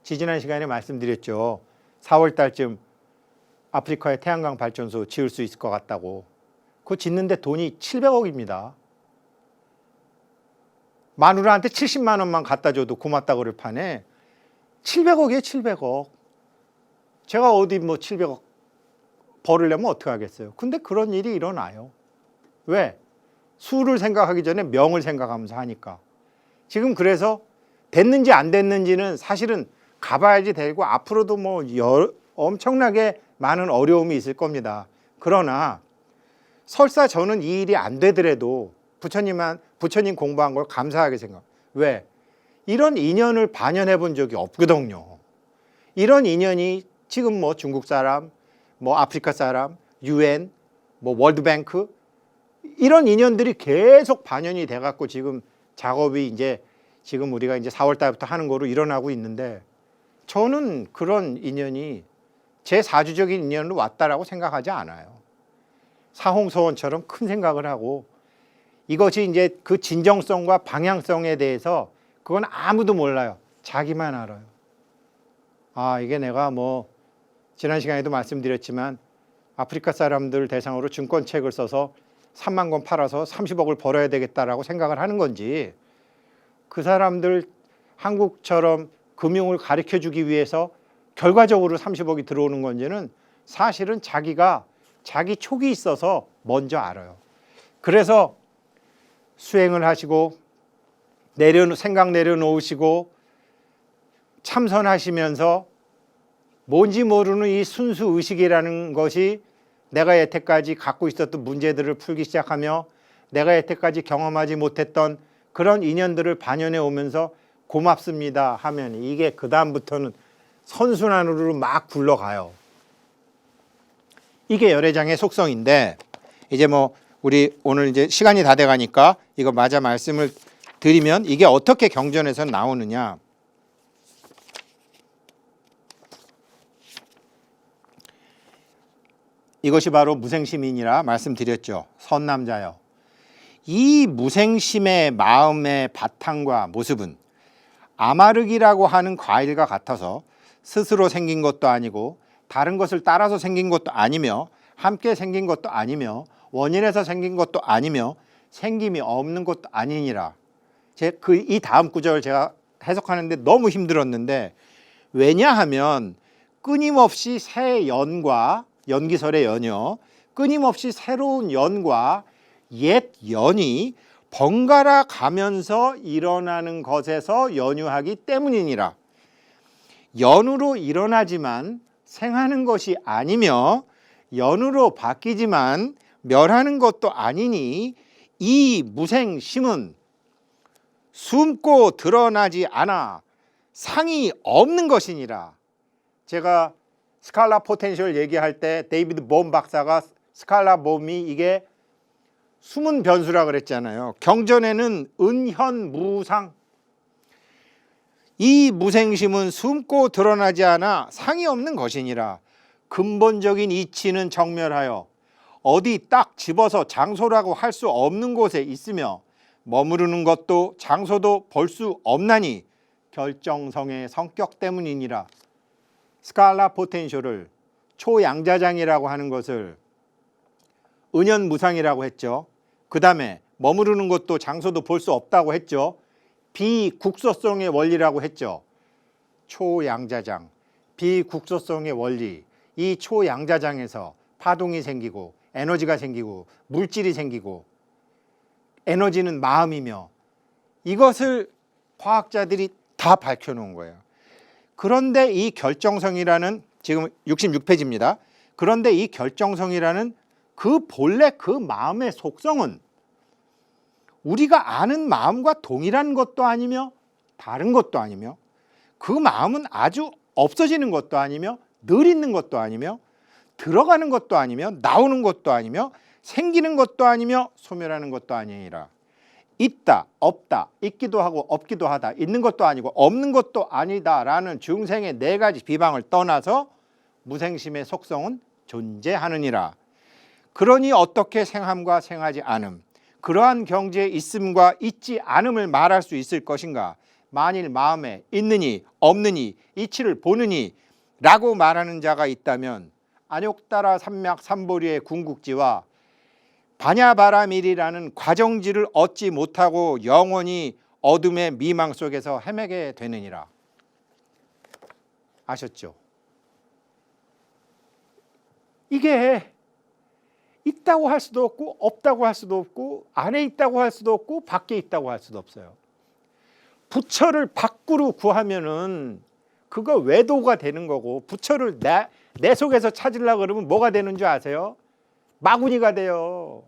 지지난 시간에 말씀드렸죠. 4월 달쯤 아프리카에 태양광 발전소 지을 수 있을 것 같다고. 그거 짓는데 돈이 700억입니다. 마누라한테 70만 원만 갖다 줘도 고맙다고 그럴 판에 700억이에요, 700억. 제가 어디 700억 벌으려면 어떻게 하겠어요? 근데 그런 일이 일어나요. 왜? 수를 생각하기 전에 명을 생각하면서 하니까. 지금 그래서 됐는지 안 됐는지는 사실은 가봐야지 되고 앞으로도 엄청나게 많은 어려움이 있을 겁니다. 그러나 설사 저는 이 일이 안 되더라도 부처님 공부한 걸 감사하게 생각. 왜? 이런 인연을 반연해 본 적이 없거든요. 이런 인연이 지금 중국 사람, 아프리카 사람, UN, 월드뱅크, 이런 인연들이 계속 반연이 돼 갖고 지금 작업이 지금 우리가 4월 달부터 하는 거로 일어나고 있는데, 저는 그런 인연이 제 사주적인 인연으로 왔다라고 생각하지 않아요. 사홍서원처럼 큰 생각을 하고, 이것이 그 진정성과 방향성에 대해서 그건 아무도 몰라요. 자기만 알아요. 이게 내가 지난 시간에도 말씀드렸지만 아프리카 사람들 대상으로 증권책을 써서 3만 권 팔아서 30억을 벌어야 되겠다라고 생각을 하는 건지, 그 사람들 한국처럼 금융을 가르쳐 주기 위해서 결과적으로 30억이 들어오는 건지는 사실은 자기가 자기 촉이 있어서 먼저 알아요. 그래서 수행을 하시고 생각 내려놓으시고 참선하시면서 뭔지 모르는 이 순수 의식이라는 것이 내가 여태까지 갖고 있었던 문제들을 풀기 시작하며 내가 여태까지 경험하지 못했던 그런 인연들을 반영해 오면서 고맙습니다 하면 이게 그 다음부터는 선순환으로 막 굴러가요. 이게 열애장의 속성인데, 이제 뭐 우리 오늘 이제 시간이 다 돼가니까 이거 마저 말씀을 드리면 이게 어떻게 경전에서 나오느냐. 이것이 바로 무생심이니라 말씀드렸죠. 선남자여. 이 무생심의 마음의 바탕과 모습은 아마르기라고 하는 과일과 같아서 스스로 생긴 것도 아니고 다른 것을 따라서 생긴 것도 아니며 함께 생긴 것도 아니며 원인에서 생긴 것도 아니며 생김이 없는 것도 아니니라. 이 다음 구절을 제가 해석하는데 너무 힘들었는데, 왜냐하면 끊임없이 새 연과 연기설의 연이요, 끊임없이 새로운 연과 옛 연이 번갈아 가면서 일어나는 것에서 연유하기 때문이니라. 연으로 일어나지만 생하는 것이 아니며 연으로 바뀌지만 멸하는 것도 아니니 이 무생심은 숨고 드러나지 않아 상이 없는 것이니라. 제가 스칼라 포텐셜 얘기할 때 데이비드 봄 박사가 스칼라 봄이 이게 숨은 변수라 그랬잖아요. 경전에는 은현무상, 이 무생심은 숨고 드러나지 않아 상이 없는 것이니라. 근본적인 이치는 정멸하여 어디 딱 집어서 장소라고 할 수 없는 곳에 있으며 머무르는 것도 장소도 볼 수 없나니 결정성의 성격 때문이니라. 스칼라 포텐셜을 초양자장이라고 하는 것을 은연무상이라고 했죠. 그 다음에 머무르는 것도 장소도 볼 수 없다고 했죠. 비국소성의 원리라고 했죠. 초양자장, 비국소성의 원리. 이 초양자장에서 파동이 생기고 에너지가 생기고 물질이 생기고, 에너지는 마음이며, 이것을 과학자들이 다 밝혀놓은 거예요. 그런데 이 결정성이라는, 지금 66페이지입니다. 그런데 이 결정성이라는 그 본래 그 마음의 속성은 우리가 아는 마음과 동일한 것도 아니며 다른 것도 아니며, 그 마음은 아주 없어지는 것도 아니며 늘 있는 것도 아니며 들어가는 것도 아니며 나오는 것도 아니며 생기는 것도 아니며 소멸하는 것도 아니니라. 있다, 없다, 있기도 하고 없기도 하다, 있는 것도 아니고 없는 것도 아니다라는 중생의 네 가지 비방을 떠나서 무생심의 속성은 존재하느니라. 그러니 어떻게 생함과 생하지 않음, 그러한 경지에 있음과 있지 않음을 말할 수 있을 것인가. 만일 마음에 있느니 없느니 이치를 보느니 라고 말하는 자가 있다면 안욕따라 삼맥 삼보리의 궁극지와 반야바라밀이라는 과정지를 얻지 못하고 영원히 어둠의 미망 속에서 헤매게 되느니라. 아셨죠? 이게 있다고 할 수도 없고 없다고 할 수도 없고 안에 있다고 할 수도 없고 밖에 있다고 할 수도 없어요. 부처를 밖으로 구하면은 그거 외도가 되는 거고, 부처를 내 속에서 찾으려고 그러면 뭐가 되는 줄 아세요? 마구니가 돼요.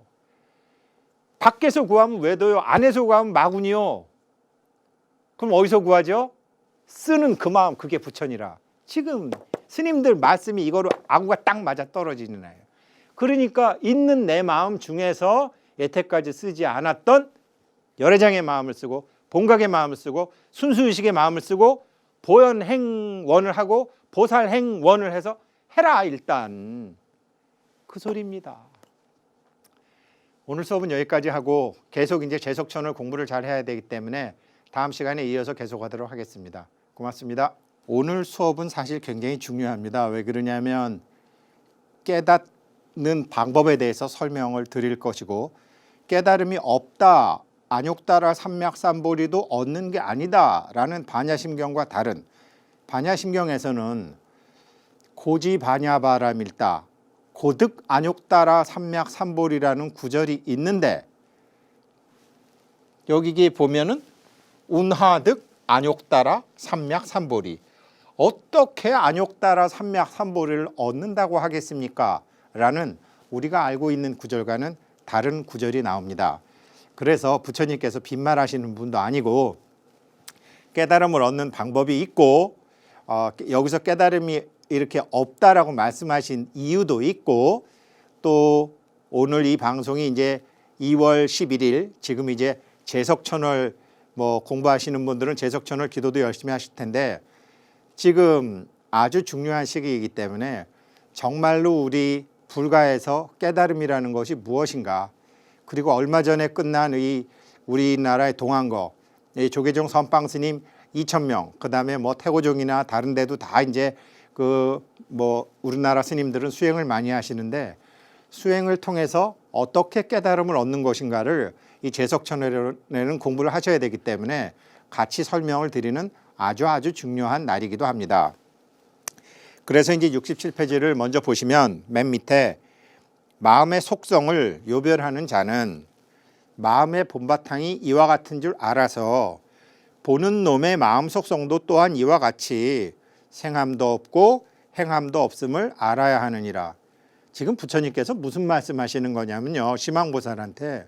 밖에서 구하면 외도요, 안에서 구하면 마구니요. 그럼 어디서 구하죠? 쓰는 그 마음, 그게 부처니라. 지금 스님들 말씀이 이거로 아구가 딱 맞아 떨어지는 거예요. 그러니까 있는 내 마음 중에서 여태까지 쓰지 않았던 열애장의 마음을 쓰고 본각의 마음을 쓰고 순수의식의 마음을 쓰고 보현행원을 하고 보살행원을 해서 해라. 일단 그 소리입니다. 오늘 수업은 여기까지 하고 계속 이제 재석천을 공부를 잘 해야 되기 때문에 다음 시간에 이어서 계속하도록 하겠습니다. 고맙습니다. 오늘 수업은 사실 굉장히 중요합니다. 왜 그러냐면 얻는 방법에 대해서 설명을 드릴 것이고, 깨달음이 없다, 안욕따라 삼맥삼보리도 얻는 게 아니다라는 반야심경과 다른, 반야심경에서는 고지반야바라밀다, 고득 안욕따라 삼맥삼보리라는 구절이 있는데, 여기 보면은 운하득 안욕따라 삼맥삼보리, 어떻게 안욕따라 삼맥삼보리를 얻는다고 하겠습니까? 라는 우리가 알고 있는 구절과는 다른 구절이 나옵니다. 그래서 부처님께서 빈말하시는 분도 아니고 깨달음을 얻는 방법이 있고, 여기서 깨달음이 이렇게 없다라고 말씀하신 이유도 있고, 또 오늘 이 방송이 이제 2월 11일, 지금 이제 제석천월 공부하시는 분들은 제석천월 기도도 열심히 하실 텐데, 지금 아주 중요한 시기이기 때문에 정말로 우리 불가에서 깨달음이라는 것이 무엇인가, 그리고 얼마 전에 끝난 이 우리나라의 동안거, 이 조계종 선방 스님 2,000명, 그 다음에 태고종이나 다른 데도 다 이제 우리나라 스님들은 수행을 많이 하시는데, 수행을 통해서 어떻게 깨달음을 얻는 것인가를 이 제석천월에는 공부를 하셔야 되기 때문에 같이 설명을 드리는 아주 중요한 날이기도 합니다. 그래서 이제 67페이지를 먼저 보시면 맨 밑에 마음의 속성을 요별하는 자는 마음의 본바탕이 이와 같은 줄 알아서 보는 놈의 마음 속성도 또한 이와 같이 생함도 없고 행함도 없음을 알아야 하느니라. 지금 부처님께서 무슨 말씀하시는 거냐면요, 심황보살한테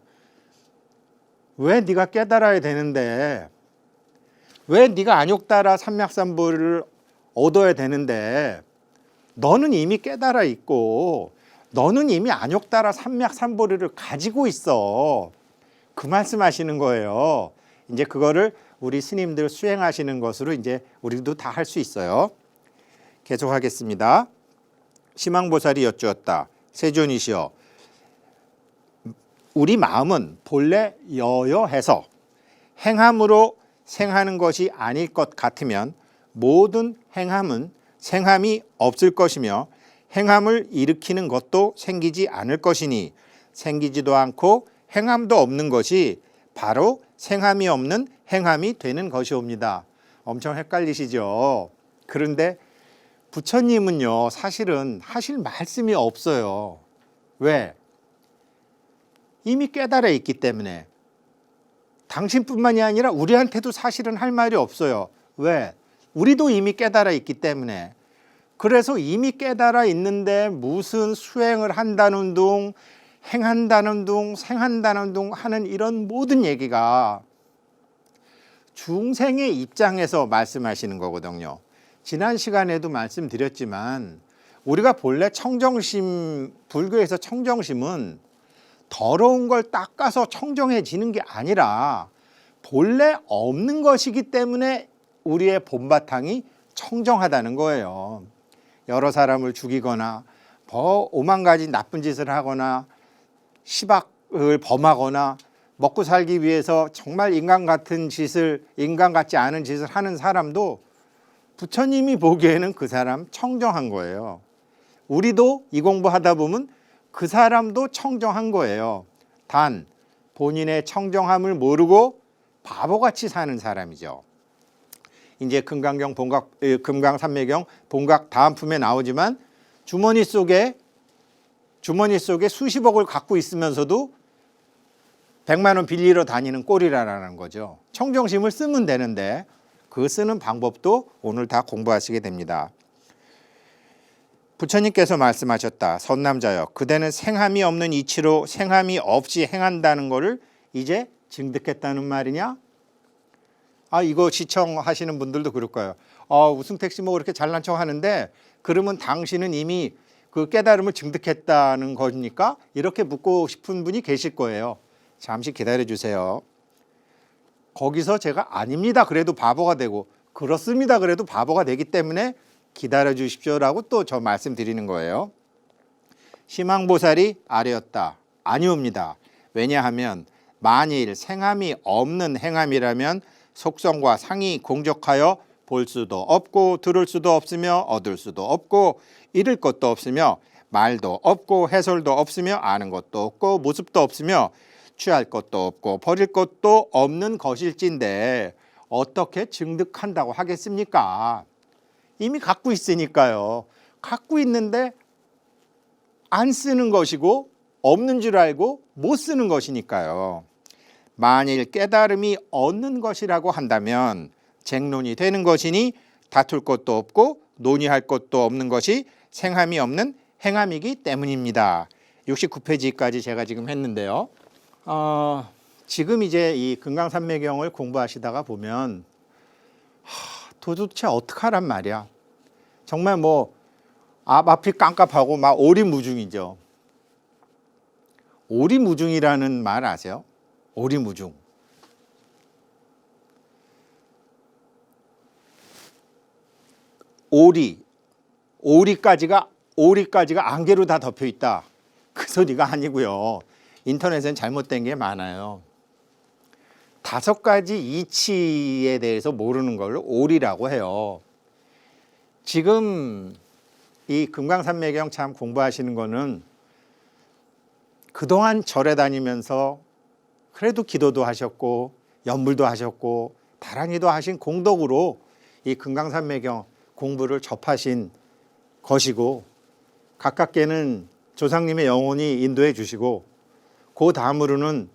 왜 네가 깨달아야 되는데, 왜 네가 안욕따라 삼맥삼보리를 얻어야 되는데, 너는 이미 깨달아 있고 너는 이미 안욕따라 삼맥삼보리를 가지고 있어. 그 말씀하시는 거예요. 이제 그거를 우리 스님들 수행하시는 것으로 이제 우리도 다 할 수 있어요. 계속하겠습니다. 심황보살이 여쭈었다. 세존이시여, 우리 마음은 본래 여여해서 행함으로 생하는 것이 아닐 것 같으면 모든 행함은 생함이 없을 것이며 행함을 일으키는 것도 생기지 않을 것이니, 생기지도 않고 행함도 없는 것이 바로 생함이 없는 행함이 되는 것이옵니다. 엄청 헷갈리시죠? 그런데 부처님은요, 사실은 하실 말씀이 없어요. 왜? 이미 깨달아 있기 때문에. 당신뿐만이 아니라 우리한테도 사실은 할 말이 없어요. 왜? 우리도 이미 깨달아 있기 때문에. 그래서 이미 깨달아 있는데 무슨 수행을 한다는 둥, 행한다는 둥, 생한다는 둥 하는 이런 모든 얘기가 중생의 입장에서 말씀하시는 거거든요. 지난 시간에도 말씀드렸지만 우리가 본래 청정심, 불교에서 청정심은 더러운 걸 닦아서 청정해지는 게 아니라 본래 없는 것이기 때문에 우리의 본바탕이 청정하다는 거예요. 여러 사람을 죽이거나 오만 가지 나쁜 짓을 하거나 시박을 범하거나 먹고 살기 위해서 정말 인간 같지 않은 짓을 하는 사람도 부처님이 보기에는 그 사람 청정한 거예요. 우리도 이 공부하다 보면 그 사람도 청정한 거예요. 단 본인의 청정함을 모르고 바보같이 사는 사람이죠. 이제 금강산매경 본각 다음 품에 나오지만 주머니 속에 수십억을 갖고 있으면서도 100만 원 빌리러 다니는 꼴이라는 거죠. 청정심을 쓰면 되는데 그 쓰는 방법도 오늘 다 공부하시게 됩니다. 부처님께서 말씀하셨다. 선남자여, 그대는 생함이 없는 이치로 생함이 없이 행한다는 것을 이제 증득했다는 말이냐? 이거 시청하시는 분들도 그럴 거예요. 우승택 씨 그렇게 잘난 척 하는데 그러면 당신은 이미 그 깨달음을 증득했다는 거니까? 이렇게 묻고 싶은 분이 계실 거예요. 잠시 기다려 주세요. 거기서 제가 아닙니다 그래도 바보가 되고, 그렇습니다 그래도 바보가 되기 때문에 기다려 주십시오라고 또 저 말씀드리는 거예요. 심황보살이 아뢰었다. 아니옵니다. 왜냐하면 만일 생함이 없는 행함이라면 속성과 상이 공적하여 볼 수도 없고 들을 수도 없으며 얻을 수도 없고 잃을 것도 없으며 말도 없고 해설도 없으며 아는 것도 없고 모습도 없으며 취할 것도 없고 버릴 것도 없는 것일진데 어떻게 증득한다고 하겠습니까? 이미 갖고 있으니까요. 갖고 있는데 안 쓰는 것이고 없는 줄 알고 못 쓰는 것이니까요. 만일 깨달음이 얻는 것이라고 한다면 쟁론이 되는 것이니 다툴 것도 없고 논의할 것도 없는 것이 생함이 없는 행함이기 때문입니다. 69페이지까지 제가 지금 했는데요. 지금 이제 이 금강산매경을 공부하시다가 보면 도대체 어떡하란 말이야. 정말 뭐 앞이 깜깜하고 막 오리무중이죠. 오리무중이라는 말 아세요? 오리무중. 오리까지가 안개로 다 덮여 있다. 그 소리가 아니고요. 인터넷엔 잘못된 게 많아요. 5가지 이치에 대해서 모르는 걸 오리라고 해요. 지금 이 금강산매경 참 공부하시는 거는 그동안 절에 다니면서 그래도 기도도 하셨고 연불도 하셨고 다란이도 하신 공덕으로 이 금강산매경 공부를 접하신 것이고 가깝게는 조상님의 영혼이 인도해 주시고 그 다음으로는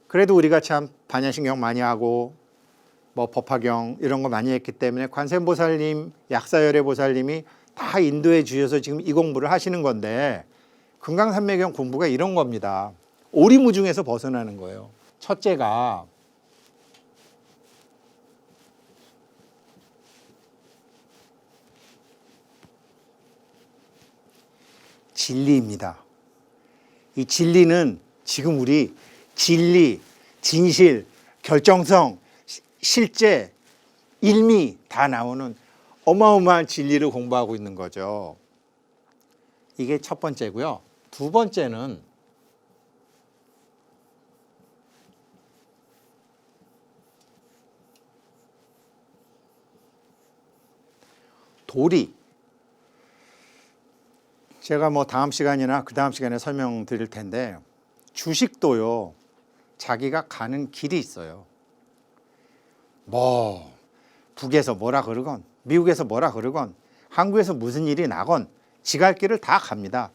그래도 우리가 참 반야신경 많이 하고 뭐 법화경 이런 거 많이 했기 때문에 관세음보살님, 약사열애보살님이 다 인도해 주셔서 지금 이 공부를 하시는 건데 금강산매경 공부가 이런 겁니다. 오리무중에서 벗어나는 거예요. 첫째가 진리입니다. 이 진리는 지금 우리 진리, 진실, 결정성, 실제, 일미 다 나오는 어마어마한 진리를 공부하고 있는 거죠. 이게 첫 번째고요. 두 번째는 도리. 제가 뭐 다음 시간이나 그 다음 시간에 설명드릴 텐데 주식도요. 자기가 가는 길이 있어요. 뭐 북에서 뭐라 그러건 미국에서 뭐라 그러건 한국에서 무슨 일이 나건 지갈 길을 다 갑니다.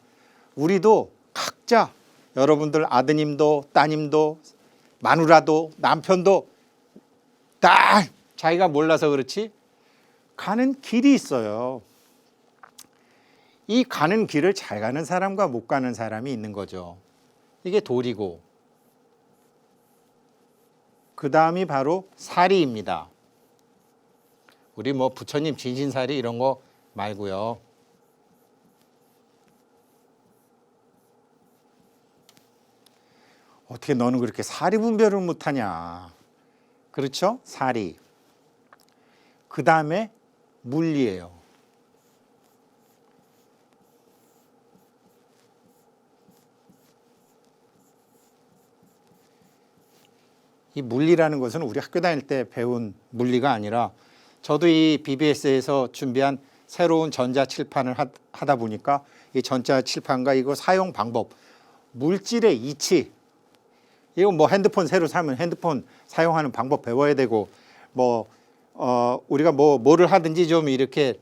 우리도 각자 여러분들 아드님도 따님도 마누라도 남편도 다 자기가 몰라서 그렇지 가는 길이 있어요. 이 가는 길을 잘 가는 사람과 못 가는 사람이 있는 거죠. 이게 도리고 그 다음이 바로 사리입니다. 우리 뭐 부처님 진신사리 이런 거 말고요. 어떻게 너는 그렇게 사리 분별을 못하냐. 그렇죠? 사리. 그 다음에 물리예요. 이 물리라는 것은 우리 학교 다닐 때 배운 물리가 아니라 저도 이 BBS에서 준비한 새로운 전자칠판을 하다 보니까 이 전자칠판과 이거 사용 방법, 물질의 이치, 이거 뭐 핸드폰 새로 사면 핸드폰 사용하는 방법 배워야 되고 뭐 우리가 뭐를 하든지 좀 이렇게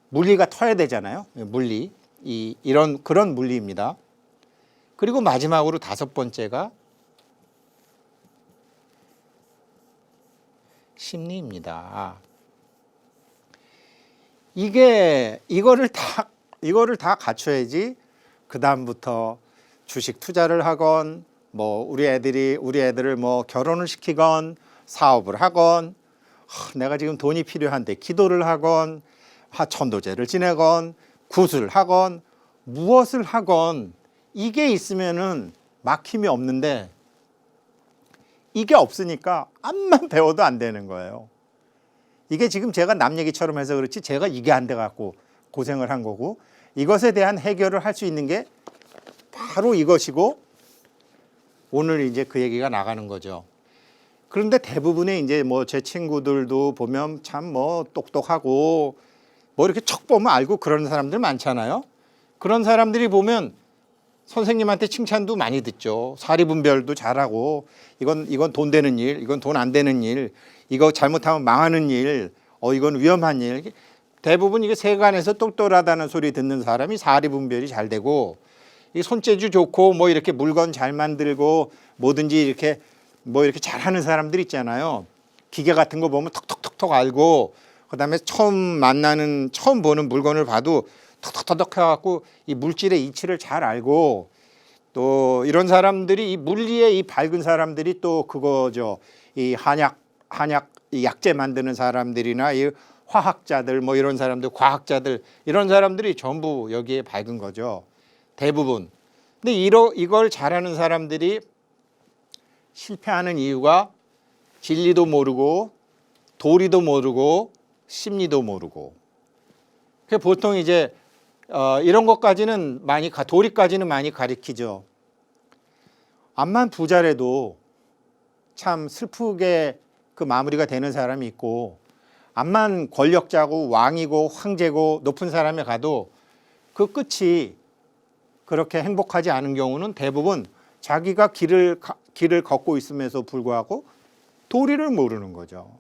물리가 터야 되잖아요. 물리, 이런 그런 물리입니다. 그리고 마지막으로 5번째가 심리입니다. 이거를 다 갖춰야지 그 다음부터 주식 투자를 하건 뭐 우리 애들을 뭐 결혼을 시키건 사업을 하건 내가 지금 돈이 필요한데 기도를 하건 천도제를 지내건 구슬을 하건 무엇을 하건 이게 있으면은 막힘이 없는데 이게 없으니까 암만 배워도 안 되는 거예요. 이게 지금 제가 남 얘기처럼 해서 그렇지 제가 이게 안 돼 갖고 고생을 한 거고 이것에 대한 해결을 할 수 있는 게 바로 이것이고 오늘 이제 그 얘기가 나가는 거죠. 그런데 대부분의 이제 뭐 제 친구들도 보면 참 뭐 똑똑하고 뭐 이렇게 척 보면 알고 그러는 사람들 많잖아요. 그런 사람들이 보면 선생님한테 칭찬도 많이 듣죠. 사리분별도 잘하고 이건 돈 되는 일, 이건 돈 안 되는 일, 이거 잘못하면 망하는 일, 이건 위험한 일. 대부분 이게 세간에서 똘똘하다는 소리 듣는 사람이 사리분별이 잘 되고 이 손재주 좋고 뭐 이렇게 물건 잘 만들고 뭐든지 이렇게 뭐 이렇게 잘하는 사람들 있잖아요. 기계 같은 거 보면 톡톡톡톡 알고 그다음에 처음 보는 물건을 봐도 톡톡톡 해갖고 이 물질의 이치를 잘 알고 또 이런 사람들이 이 물리에 이 밝은 사람들이 또 그거죠. 이 한약 이 약재 만드는 사람들이나 이 화학자들 뭐 이런 사람들 과학자들 이런 사람들이 전부 여기에 밝은 거죠. 대부분. 근데 이걸 잘하는 사람들이 실패하는 이유가 진리도 모르고 도리도 모르고 심리도 모르고. 보통 이제 이런 것까지는 도리까지는 많이 가리키죠. 암만 부자라도 참 슬프게 그 마무리가 되는 사람이 있고 암만 권력자고 왕이고 황제고 높은 사람에 가도 그 끝이 그렇게 행복하지 않은 경우는 대부분 자기가 길을 걷고 있음에도 불구하고 도리를 모르는 거죠.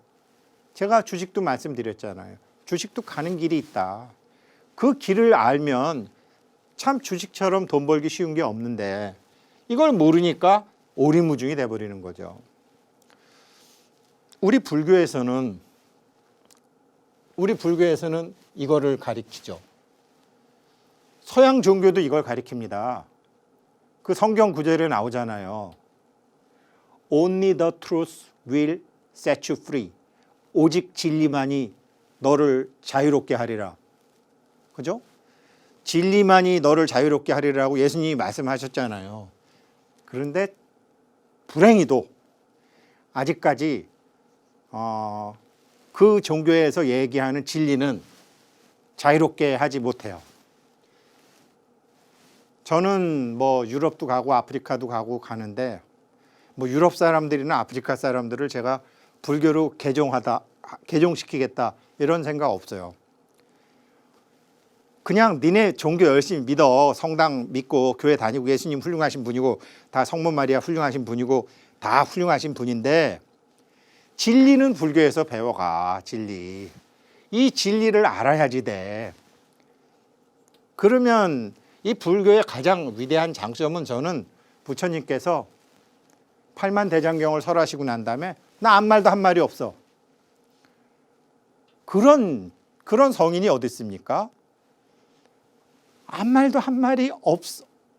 제가 주식도 말씀드렸잖아요. 주식도 가는 길이 있다. 그 길을 알면 참 주식처럼 돈 벌기 쉬운 게 없는데 이걸 모르니까 오리무중이 돼버리는 거죠. 우리 불교에서는 이거를 가리키죠. 서양 종교도 이걸 가리킵니다. 그 성경 구절에 나오잖아요. Only the truth will set you free. 오직 진리만이 너를 자유롭게 하리라. 그죠? 진리만이 너를 자유롭게 하리라고 예수님이 말씀하셨잖아요. 그런데 불행히도 아직까지 그 종교에서 얘기하는 진리는 자유롭게 하지 못해요. 저는 뭐 유럽도 가고 아프리카도 가는데 뭐 유럽 사람들이나 아프리카 사람들을 제가 불교로 개종시키겠다 이런 생각 없어요. 그냥 니네 종교 열심히 믿어. 성당 믿고 교회 다니고 예수님 훌륭하신 분이고 다 성모 마리아 훌륭하신 분이고 다 훌륭하신 분인데 진리는 불교에서 배워가. 진리. 이 진리를 알아야지 돼. 그러면 이 불교의 가장 위대한 장점은 저는 부처님께서 팔만대장경을 설하시고 난 다음에 나 아무 말도 한 말이 없어. 그런 성인이 어디 있습니까? 아무 말도 한 말이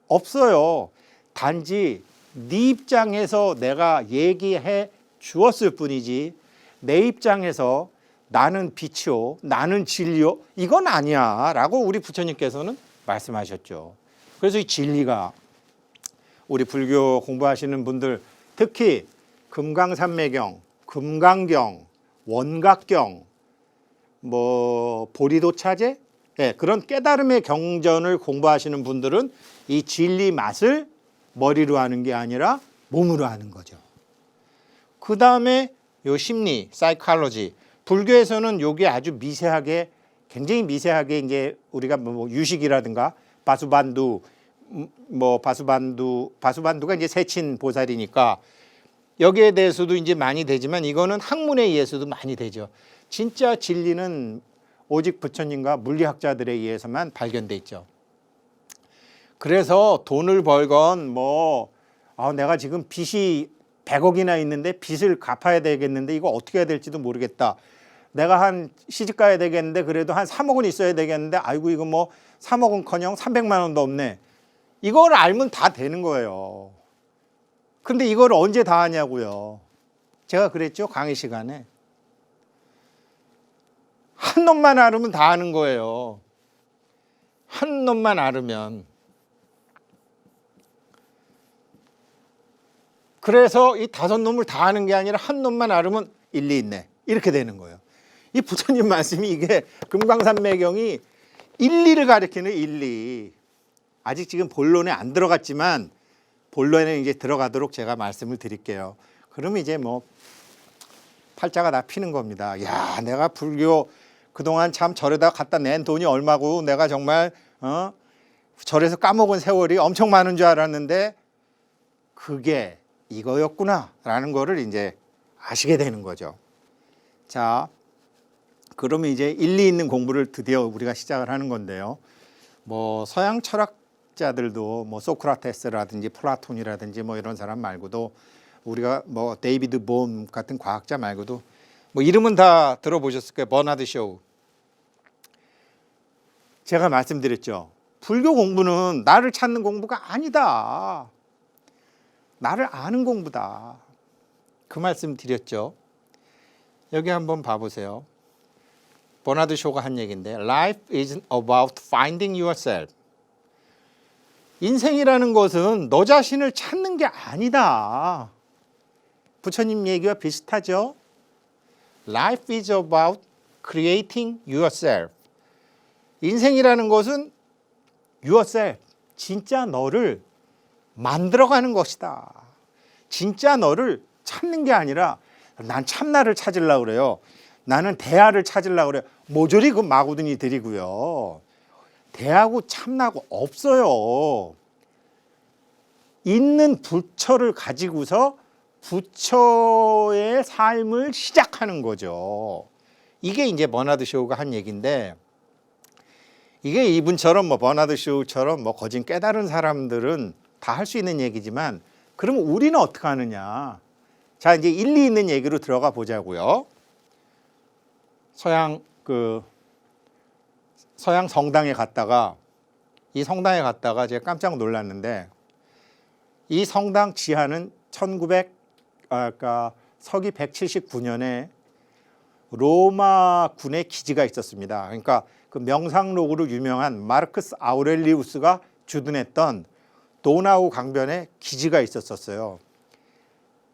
없어요. 단지 네 입장에서 내가 얘기해 주었을 뿐이지 내 입장에서 나는 빛이요, 나는 진리요, 이건 아니야 라고 우리 부처님께서는 말씀하셨죠. 그래서 이 진리가 우리 불교 공부하시는 분들 특히 금강산매경, 금강경, 원각경, 뭐 보리도차제 그런 깨달음의 경전을 공부하시는 분들은 이 진리 맛을 머리로 하는 게 아니라 몸으로 하는 거죠. 그 다음에 요 심리, 사이콜로지. 불교에서는 요게 아주 미세하게, 굉장히 미세하게 이제 우리가 뭐 유식이라든가 바수반두가 이제 세친 보살이니까 여기에 대해서도 이제 많이 되지만 이거는 학문에 의해서도 많이 되죠. 진짜 진리는 오직 부처님과 물리학자들에 의해서만 발견돼 있죠. 그래서 돈을 벌건 내가 지금 빚이 100억이나 있는데 빚을 갚아야 되겠는데 이거 어떻게 해야 될지도 모르겠다. 내가 한 시집 가야 되겠는데 그래도 한 3억은 있어야 되겠는데 아이고 이거 뭐 3억은커녕 300만 원도 없네. 이걸 알면 다 되는 거예요. 근데 이걸 언제 다 하냐고요. 제가 그랬죠, 강의 시간에. 한 놈만 알으면 다 아는 거예요. 한 놈만 알으면. 그래서 이 5놈을 다 아는 게 아니라 한 놈만 알으면 일리 있네. 이렇게 되는 거예요. 이 부처님 말씀이 이게 금강산매경이 일리를 가리키는 일리. 아직 지금 본론에 안 들어갔지만 본론에 이제 들어가도록 제가 말씀을 드릴게요. 그러면 이제 뭐 팔자가 다 피는 겁니다. 야, 내가 불교 그동안 참 절에다 갖다 낸 돈이 얼마고 내가 정말 절에서 까먹은 세월이 엄청 많은 줄 알았는데 그게 이거였구나라는 거를 이제 아시게 되는 거죠. 자, 그러면 이제 일리 있는 공부를 드디어 우리가 시작을 하는 건데요. 뭐 서양 철학자들도 뭐 소크라테스라든지 플라톤이라든지 뭐 이런 사람 말고도 우리가 뭐 데이비드 봄 같은 과학자 말고도 뭐 이름은 다 들어보셨을 거예요. 버나드 쇼우. 제가 말씀드렸죠. 불교 공부는 나를 찾는 공부가 아니다. 나를 아는 공부다. 그 말씀 드렸죠. 여기 한번 봐보세요. 버나드 쇼가 한 얘기인데 Life isn't about finding yourself. 인생이라는 것은 너 자신을 찾는 게 아니다. 부처님 얘기와 비슷하죠. Life is about creating yourself. 인생이라는 것은 yourself, 진짜 너를 만들어가는 것이다. 진짜 너를 찾는 게 아니라 난 참나를 찾으려고 그래요. 나는 대하를 찾으려고 그래요. 모조리 그 마구둥이들이고요. 대하고 참나고 없어요. 있는 부처를 가지고서 부처의 삶을 시작하는 거죠. 이게 이제 버나드 쇼우가 한 얘기인데 이게 이분처럼 뭐 버나드 쇼우처럼 뭐 거진 깨달은 사람들은 다 할 수 있는 얘기지만 그러면 우리는 어떻게 하느냐. 자, 이제 일리 있는 얘기로 들어가 보자고요. 서양 성당에 갔다가 제가 깜짝 놀랐는데 이 성당 지하는 서기 179년에 로마 군의 기지가 있었습니다. 그러니까 그 명상록으로 유명한 마르크스 아우렐리우스가 주둔했던 도나우 강변에 기지가 있었어요.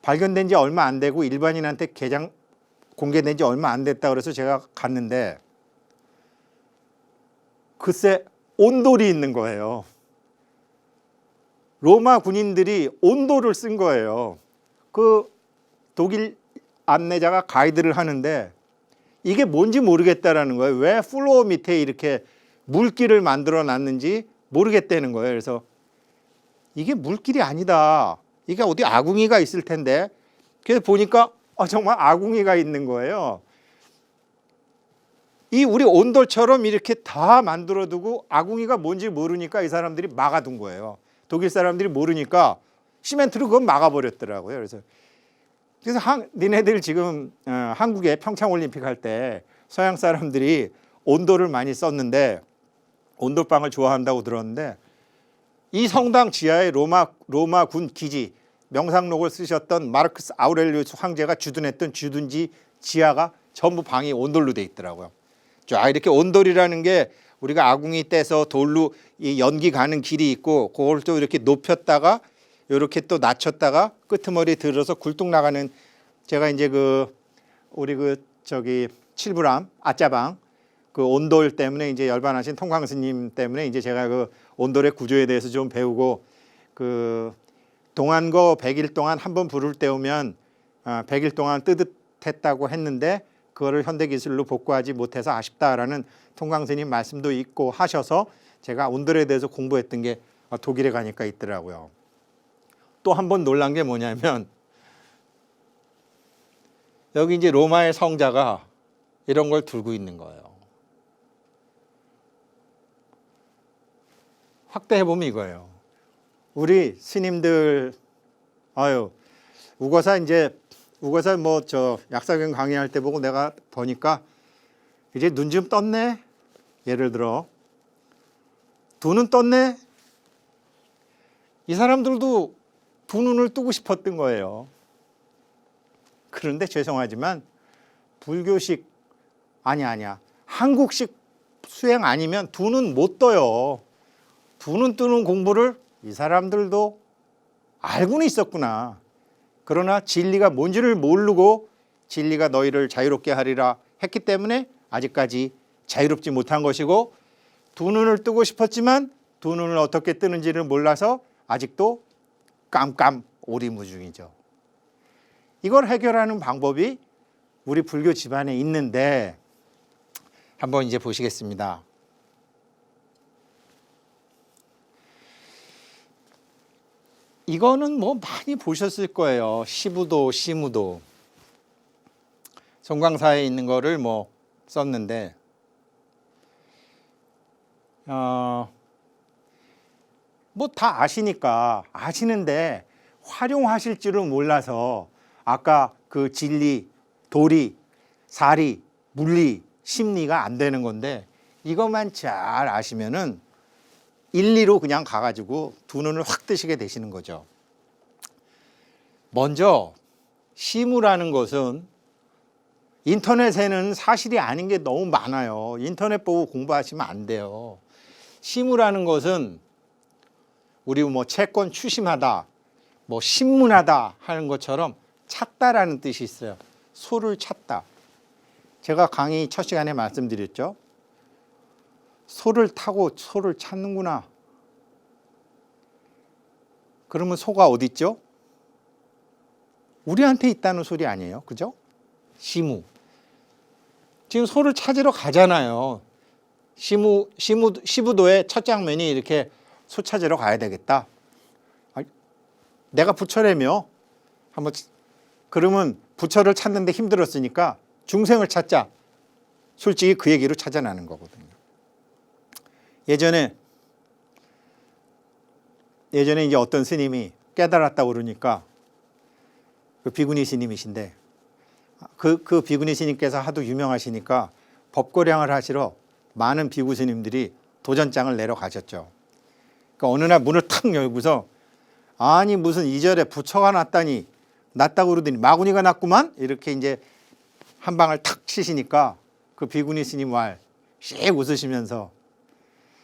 발견된 지 얼마 안 되고 일반인한테 공개된 지 얼마 안 됐다 그래서 제가 갔는데 글쎄 온돌이 있는 거예요. 로마 군인들이 온돌을 쓴 거예요. 그 독일 안내자가 가이드를 하는데 이게 뭔지 모르겠다라는 거예요. 왜 플로어 밑에 이렇게 물길을 만들어 놨는지 모르겠다는 거예요. 그래서 이게 물길이 아니다. 이게 어디 아궁이가 있을 텐데. 그래서 보니까 정말 아궁이가 있는 거예요. 이 우리 온돌처럼 이렇게 다 만들어두고 아궁이가 뭔지 모르니까 이 사람들이 막아둔 거예요. 독일 사람들이 모르니까 시멘트로 그건 막아버렸더라고요. 그래서 니네들 지금 한국에 평창올림픽 할 때 서양 사람들이 온돌을 많이 썼는데 온돌방을 좋아한다고 들었는데 이 성당 지하에 로마 군 기지 명상록을 쓰셨던 마르크스 아우렐리우스 황제가 주둔했던 주둔지 지하가 전부 방이 온돌로 돼 있더라고요. 자, 이렇게 온돌이라는 게 우리가 아궁이 떼서 돌로 이 연기 가는 길이 있고 그걸 또 이렇게 높였다가 이렇게 또 낮췄다가 끄트머리 들어서 굴뚝 나가는 제가 이제 우리 칠부람 아짜방 그 온돌 때문에 이제 열반하신 통광 스님 때문에 이제 제가 그 온돌의 구조에 대해서 좀 배우고 그 동안거 100일 동안 한 번 불을 때우면 100일 동안 뜨뜻했다고 했는데 그거를 현대기술로 복구하지 못해서 아쉽다라는 통광 스님 말씀도 있고 하셔서 제가 온돌에 대해서 공부했던 게 독일에 가니까 있더라고요. 또 한 번 놀란 게 뭐냐면 여기 이제 로마의 성자가 이런 걸 들고 있는 거예요. 확대해 보면 이거예요. 우리 스님들 우거사 뭐 약사경 강의할 때 보고 내가 보니까 이제 눈 좀 떴네. 예를 들어 두 눈 떴네. 이 사람들도 두 눈을 뜨고 싶었던 거예요. 그런데 죄송하지만 불교식 아니야. 한국식 수행 아니면 두 눈 못 떠요. 두 눈 뜨는 공부를 이 사람들도 알고는 있었구나. 그러나 진리가 뭔지를 모르고 진리가 너희를 자유롭게 하리라 했기 때문에 아직까지 자유롭지 못한 것이고 두 눈을 뜨고 싶었지만 두 눈을 어떻게 뜨는지를 몰라서 아직도 깜깜 오리무중이죠. 이걸 해결하는 방법이 우리 불교 집안에 있는데 한번 이제 보시겠습니다. 이거는 뭐 많이 보셨을 거예요. 시부도, 시무도. 송광사에 있는 거를 뭐 썼는데, 뭐 다 아시는데 활용하실 줄은 몰라서 아까 그 진리, 도리, 사리, 물리, 심리가 안 되는 건데 이것만 잘 아시면은 1, 2로 그냥 가가지고 두 눈을 확 뜨시게 되시는 거죠. 먼저 시무라는 것은 인터넷에는 사실이 아닌 게 너무 많아요. 인터넷 보고 공부하시면 안 돼요. 시무라는 것은 우리 뭐 채권 추심하다, 뭐 신문하다 하는 것처럼 찾다라는 뜻이 있어요. 소를 찾다. 제가 강의 첫 시간에 말씀드렸죠. 소를 타고 소를 찾는구나. 그러면 소가 어디 있죠? 우리한테 있다는 소리 아니에요. 그죠? 시무. 지금 소를 찾으러 가잖아요. 시부도의 첫 장면이 이렇게 소 찾으러 가야 되겠다. 내가 부처라며. 그러면 부처를 찾는데 힘들었으니까 중생을 찾자. 솔직히 그 얘기로 찾아나는 거거든요. 예전에 이제 어떤 스님이 깨달았다고 그러니까 그 비구니 스님이신데 그 비구니 스님께서 하도 유명하시니까 법고량을 하시러 많은 비구 스님들이 도전장을 내러 가셨죠. 그러니까 어느 날 문을 탁 열고서 아니 무슨 이절에 부처가 났다고 그러더니 마구니가 났구만 이렇게 이제 한 방을 탁 치시니까 그 비구니 스님 씩 웃으시면서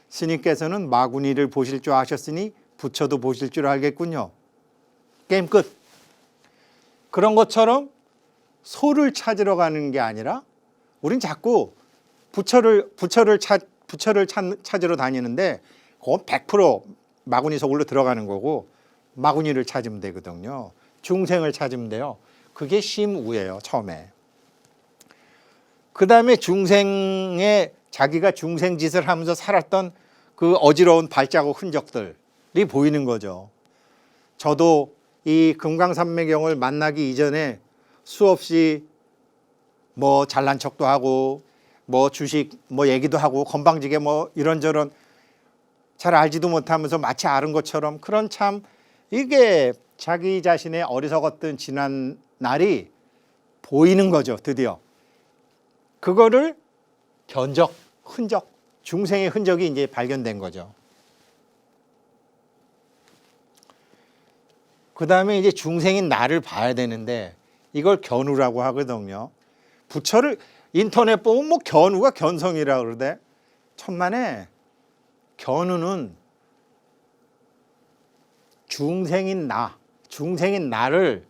스님께서는 마구니를 보실 줄 아셨으니 부처도 보실 줄 알겠군요. 게임 끝. 그런 것처럼 소를 찾으러 가는 게 아니라 우린 자꾸 부처를 찾으러 다니는데 그건 100% 마구니 속으로 들어가는 거고 마구니를 찾으면 되거든요. 중생을 찾으면 돼요. 그게 심우예요. 처음에. 그 다음에 자기가 중생 짓을 하면서 살았던 그 어지러운 발자국 흔적들이 보이는 거죠. 저도 이 금강산매경을 만나기 이전에 수없이 뭐 잘난 척도 하고 뭐 주식 뭐 얘기도 하고 건방지게 뭐 이런저런 잘 알지도 못하면서 마치 아는 것처럼 그런 참 이게 자기 자신의 어리석었던 지난 날이 보이는 거죠. 드디어. 그거를 흔적, 중생의 흔적이 이제 발견된 거죠. 그 다음에 이제 중생인 나를 봐야 되는데 이걸 견우라고 하거든요. 부처를 인터넷 보면 뭐 견우가 견성이라고 그러대. 천만에 견우는 중생인 나를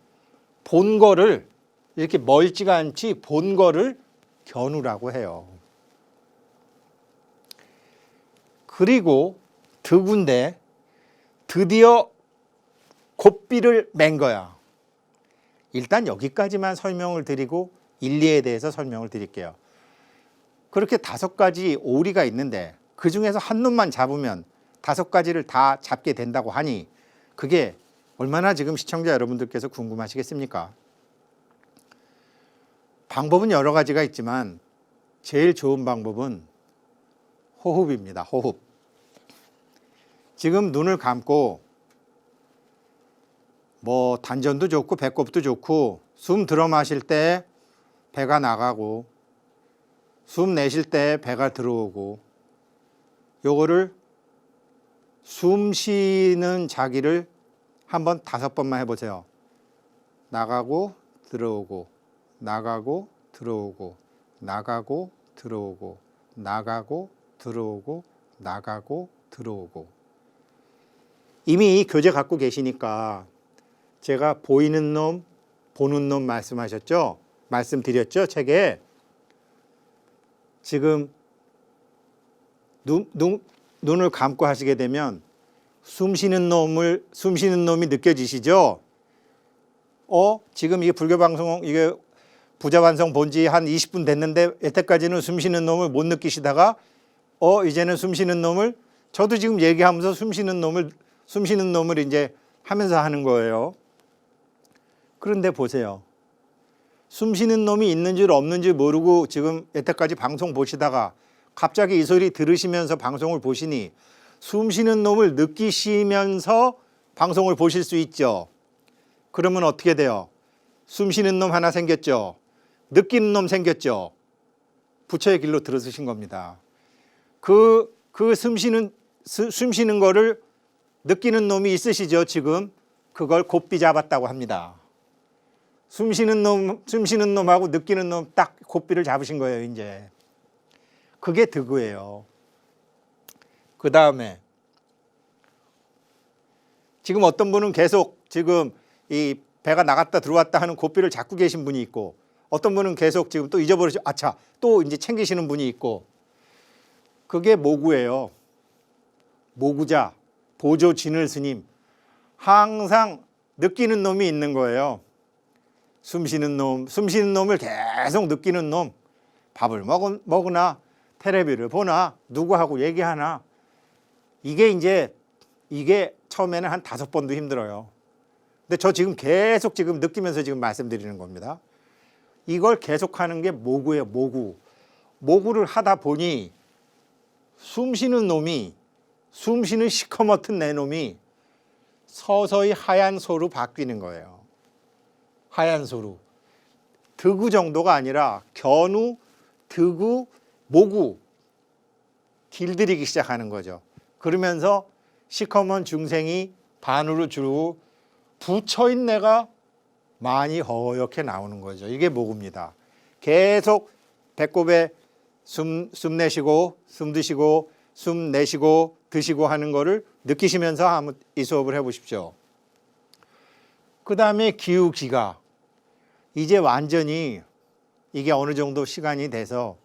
본 거를 이렇게 멀지가 않지 본 거를 견우라고 해요. 그리고 드군데 드디어 곱비를 맨 거야. 일단 여기까지만 설명을 드리고 일리에 대해서 설명을 드릴게요. 그렇게 5가지 오리가 있는데 그 중에서 한 놈만 잡으면 5가지를 다 잡게 된다고 하니 그게 얼마나 지금 시청자 여러분들께서 궁금하시겠습니까? 방법은 여러 가지가 있지만 제일 좋은 방법은 호흡입니다. 호흡. 지금 눈을 감고 뭐 단전도 좋고 배꼽도 좋고 숨 들어 마실 때 배가 나가고 숨 내쉴 때 배가 들어오고 요거를 숨 쉬는 자기를 한번 5번만 해보세요. 나가고 들어오고 나가고 들어오고 나가고 들어오고 나가고 들어오고 나가고 들어오고. 이미 교재 갖고 계시니까 제가 보이는 놈 보는 놈 말씀하셨죠? 말씀드렸죠? 책에. 지금 눈을 감고 하시게 되면 숨 쉬는 놈이 느껴지시죠? 지금 이게 불교 방송 이게 부자반성 본 지 한 20분 됐는데 여태까지는 숨 쉬는 놈을 못 느끼시다가 이제는 숨 쉬는 놈을 저도 지금 얘기하면서 숨 쉬는 놈을 이제 하면서 하는 거예요. 그런데 보세요. 숨 쉬는 놈이 있는 줄 없는 줄 모르고 지금 여태까지 방송 보시다가 갑자기 이 소리 들으시면서 방송을 보시니 숨 쉬는 놈을 느끼시면서 방송을 보실 수 있죠. 그러면 어떻게 돼요? 숨 쉬는 놈 하나 생겼죠. 느끼는 놈 생겼죠. 부처의 길로 들어서신 겁니다. 그 숨 쉬는 거를 느끼는 놈이 있으시죠, 지금. 그걸 곱비 잡았다고 합니다. 숨 쉬는 놈하고 느끼는 놈 딱 곱비를 잡으신 거예요, 이제. 그게 득우예요. 그 다음에 지금 어떤 분은 계속 지금 이 배가 나갔다 들어왔다 하는 곱비를 잡고 계신 분이 있고, 어떤 분은 계속 지금 또 잊어버리시고 아차 또 이제 챙기시는 분이 있고, 그게 모구예요. 모구자, 보조 진을 스님. 항상 느끼는 놈이 있는 거예요. 숨 쉬는 놈을 계속 느끼는 놈. 밥을 먹으나 텔레비를 보나 누구하고 얘기하나. 이게 처음에는 한 5번도 힘들어요. 근데 저 지금 계속 지금 느끼면서 지금 말씀드리는 겁니다. 이걸 계속하는 게 모구예요, 모구. 모구를 하다 보니 숨 쉬는 시커멓은 내 놈이 서서히 하얀 소로 바뀌는 거예요. 하얀 소로. 득우 정도가 아니라 견우, 득우, 모구 길들이기 시작하는 거죠. 그러면서 시커먼 중생이 반으로 줄고 부처인 내가 많이 허옇게 나오는 거죠. 이게 모구입니다. 계속 배꼽에 숨 내쉬고 숨 드시고 숨 내쉬고 드시고 하는 거를 느끼시면서 한번 이 수업을 해보십시오. 그 다음에 기우기가. 이제 완전히 이게 어느 정도 시간이 돼서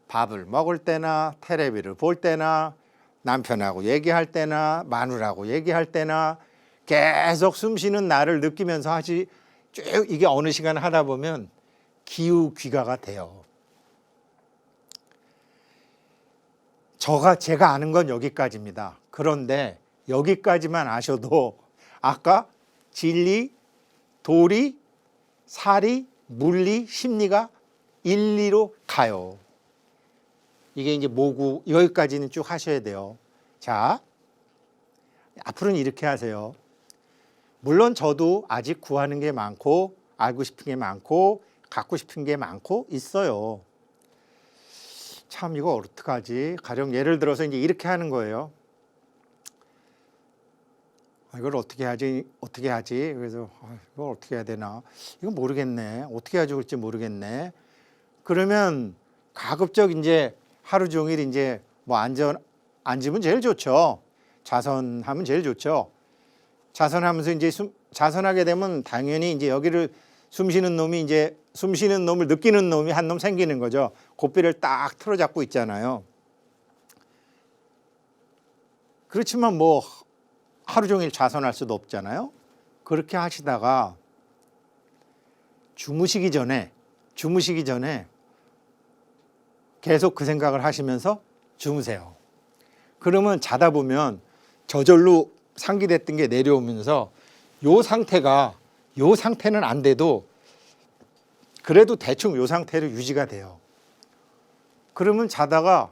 밥을 먹을 때나 텔레비를 볼 때나 남편하고 얘기할 때나 마누라하고 얘기할 때나 계속 숨 쉬는 나를 느끼면서 하지, 쭉 이게 어느 시간 하다 보면 기우귀가가 돼요. 제가 아는 건 여기까지입니다. 그런데 여기까지만 아셔도 아까 진리, 도리, 사리, 물리, 심리가 일리로 가요. 이게 이제 모구, 여기까지는 쭉 하셔야 돼요. 자, 앞으로는 이렇게 하세요. 물론 저도 아직 구하는 게 많고 알고 싶은 게 많고 갖고 싶은 게 많고 있어요. 참 이거 어떡하지? 가령 예를 들어서 이제 이렇게 하는 거예요. 이걸 어떻게 하지? 그래서 이걸 어떻게 해야 되나? 이거 모르겠네. 어떻게 해야 좋을지 모르겠네. 그러면 가급적 이제 하루 종일 이제 뭐 앉으면 제일 좋죠. 좌선하면 제일 좋죠. 좌선하면서 이제 좌선하게 되면 당연히 이제 여기를 숨 쉬는 놈을 느끼는 놈이 한 놈 생기는 거죠. 고삐를 딱 틀어잡고 있잖아요. 그렇지만 뭐 하루 종일 좌선할 수도 없잖아요. 그렇게 하시다가 주무시기 전에 계속 그 생각을 하시면서 주무세요. 그러면 자다 보면 저절로 상기됐던 게 내려오면서 요 상태는 안 돼도 그래도 대충 요 상태로 유지가 돼요. 그러면 자다가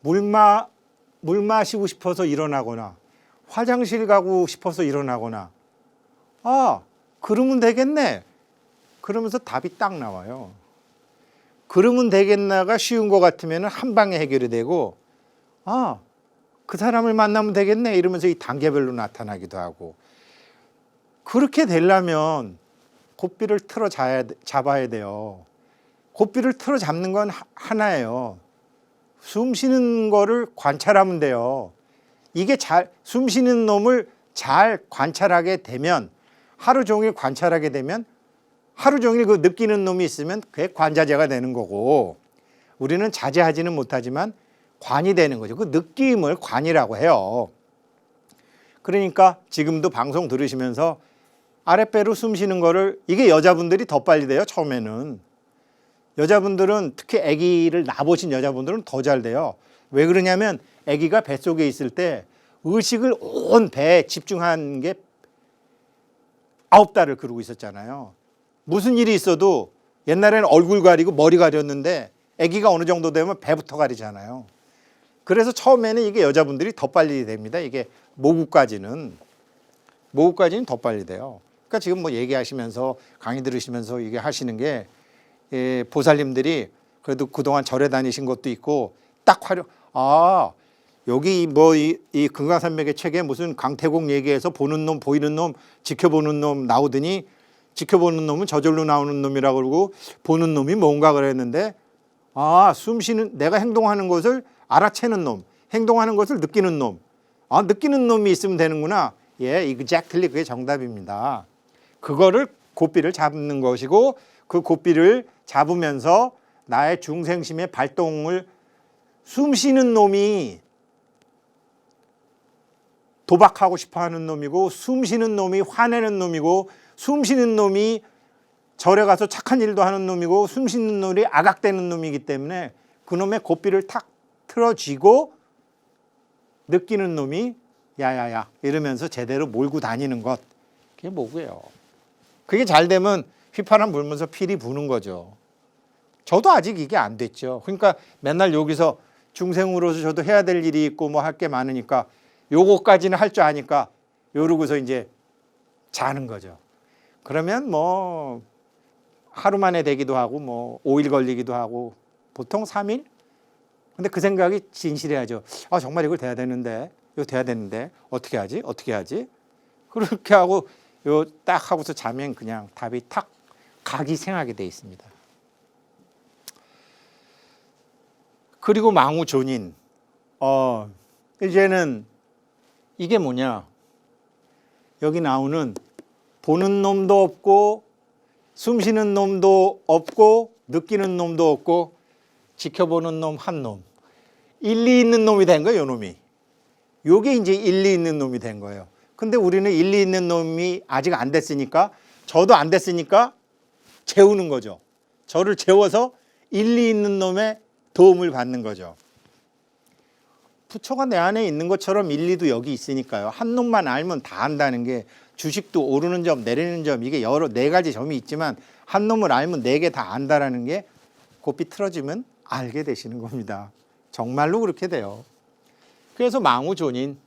물 마시고 싶어서 일어나거나 화장실 가고 싶어서 일어나거나 그러면 되겠네. 그러면서 답이 딱 나와요. 그러면 되겠나가 쉬운 것 같으면 한 방에 해결이 되고 그 사람을 만나면 되겠네 이러면서 이 단계별로 나타나기도 하고. 그렇게 되려면 고삐를 틀어 잡아야 돼요. 고삐를 틀어 잡는 건 하나예요. 숨 쉬는 거를 관찰하면 돼요. 이게 숨 쉬는 놈을 잘 관찰하게 되면, 하루 종일 관찰하게 되면 하루 종일 그 느끼는 놈이 있으면 그게 관자재가 되는 거고, 우리는 자제하지는 못하지만 관이 되는 거죠. 그 느낌을 관이라고 해요. 그러니까 지금도 방송 들으시면서 아랫배로 숨 쉬는 거를, 이게 여자분들이 더 빨리 돼요. 처음에는 여자분들은, 특히 아기를 낳아보신 여자분들은 더 잘 돼요. 왜 그러냐면 아기가 뱃속에 있을 때 의식을 온 배에 집중한 게 9달을 그러고 있었잖아요. 무슨 일이 있어도 옛날에는 얼굴 가리고 머리 가렸는데 아기가 어느 정도 되면 배부터 가리잖아요. 그래서 처음에는 이게 여자분들이 더 빨리 됩니다. 이게 모구까지는 더 빨리 돼요. 그러니까 지금 뭐 얘기하시면서 강의 들으시면서 이게 하시는 게 보살님들이 그래도 그동안 절에 다니신 것도 있고 딱 여기 뭐 이 금강산맥의 책에 무슨 강태공 얘기해서 보는 놈, 보이는 놈, 지켜보는 놈 나오더니 지켜보는 놈은 저절로 나오는 놈이라고 그러고 보는 놈이 뭔가 그랬는데 숨 쉬는 내가 행동하는 것을 알아채는 놈, 행동하는 것을 느끼는 놈. 느끼는 놈이 있으면 되는구나. 예, exactly 그게 정답입니다. 그거를 고삐를 잡는 것이고 그 고삐를 잡으면서 나의 중생심의 발동을 숨 쉬는 놈이 도박하고 싶어하는 놈이고 숨 쉬는 놈이 화내는 놈이고 숨 쉬는 놈이 절에 가서 착한 일도 하는 놈이고 숨 쉬는 놈이 악악대는 놈이기 때문에 그놈의 고삐를 탁 틀어쥐고 느끼는 놈이 야야야 이러면서 제대로 몰고 다니는 것. 그게 뭐고요. 그게 잘 되면 휘파람 불면서 필이 부는 거죠. 저도 아직 이게 안 됐죠. 그러니까 맨날 여기서 중생으로서 저도 해야 될 일이 있고 뭐 할 게 많으니까 요거까지는 할 줄 아니까 요러고서 이제 자는 거죠. 그러면 뭐 하루 만에 되기도 하고 뭐 5일 걸리기도 하고 보통 3일? 근데 그 생각이 진실해야죠. 정말 이걸 돼야 되는데 이거 돼야 되는데 어떻게 하지? 그렇게 하고 요 딱 하고서 자면 그냥 답이 탁 각이생하게 돼 있습니다. 그리고 망우존인 이제는 이게 뭐냐? 여기 나오는 보는 놈도 없고 숨 쉬는 놈도 없고 느끼는 놈도 없고 지켜보는 놈 한 놈. 일리 있는 놈이 된 거예요, 요 놈이. 요게 이제 일리 있는 놈이 된 거예요. 근데 우리는 일리 있는 놈이 아직 안 됐으니까 저도 안 됐으니까 재우는 거죠. 저를 재워서 일리 있는 놈의 도움을 받는 거죠. 부처가 내 안에 있는 것처럼 일리도 여기 있으니까요. 한 놈만 알면 다 안다는 게 주식도 오르는 점 내리는 점 이게 여러 4가지 점이 있지만 한 놈을 알면 4개 다 안다라는 게 고삐 틀어지면 알게 되시는 겁니다. 정말로 그렇게 돼요. 그래서 망우존인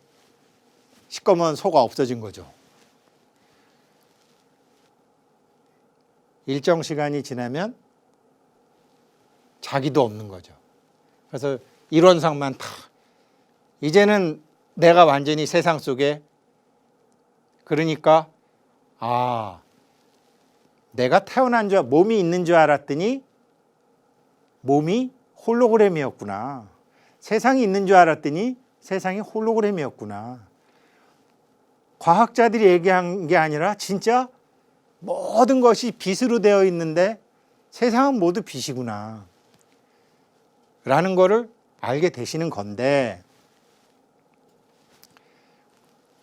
시꺼먼 소가 없어진 거죠. 일정 시간이 지나면 자기도 없는 거죠. 그래서 일원상만 다 이제는 내가 완전히 세상 속에 그러니까 내가 태어난 줄 몸이 있는 줄 알았더니 몸이 홀로그램이었구나. 세상이 있는 줄 알았더니 세상이 홀로그램이었구나. 과학자들이 얘기한 게 아니라 진짜 모든 것이 빛으로 되어 있는데 세상은 모두 빛이구나. 라는 거를 알게 되시는 건데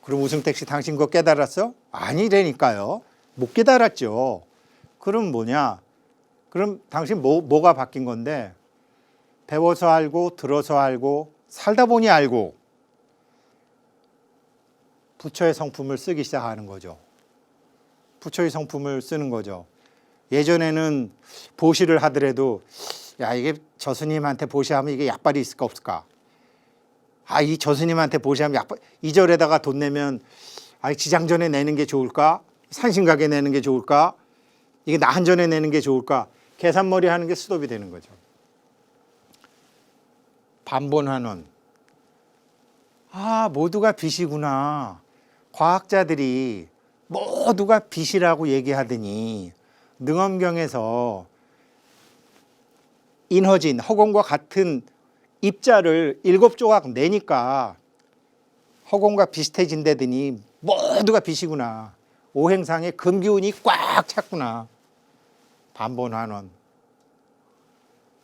그럼 우승택 씨 당신 그거 깨달았어? 아니라니까요. 못 깨달았죠. 그럼 뭐냐? 그럼 당신 뭐가 바뀐 건데 배워서 알고 들어서 알고 살다 보니 알고 부처의 성품을 쓰기 시작하는 거죠. 부처의 성품을 쓰는 거죠. 예전에는 보시를 하더라도 이게 저 스님한테 보시하면 이게 약발이 있을까 없을까? 이 저 스님한테 보시하면 약발 이 절에다가 돈 내면 지장전에 내는 게 좋을까? 산신각에 내는 게 좋을까? 이게 나한전에 내는 게 좋을까? 계산머리 하는 게 스톱이 되는 거죠. 반본환원. 모두가 빛이구나. 과학자들이 모두가 빛이라고 얘기하더니 능엄경에서 인허진, 허공과 같은 입자를 7조각 내니까 허공과 비슷해진다더니 모두가 빛이구나. 오행상에 금기운이 꽉 찼구나. 반본환원.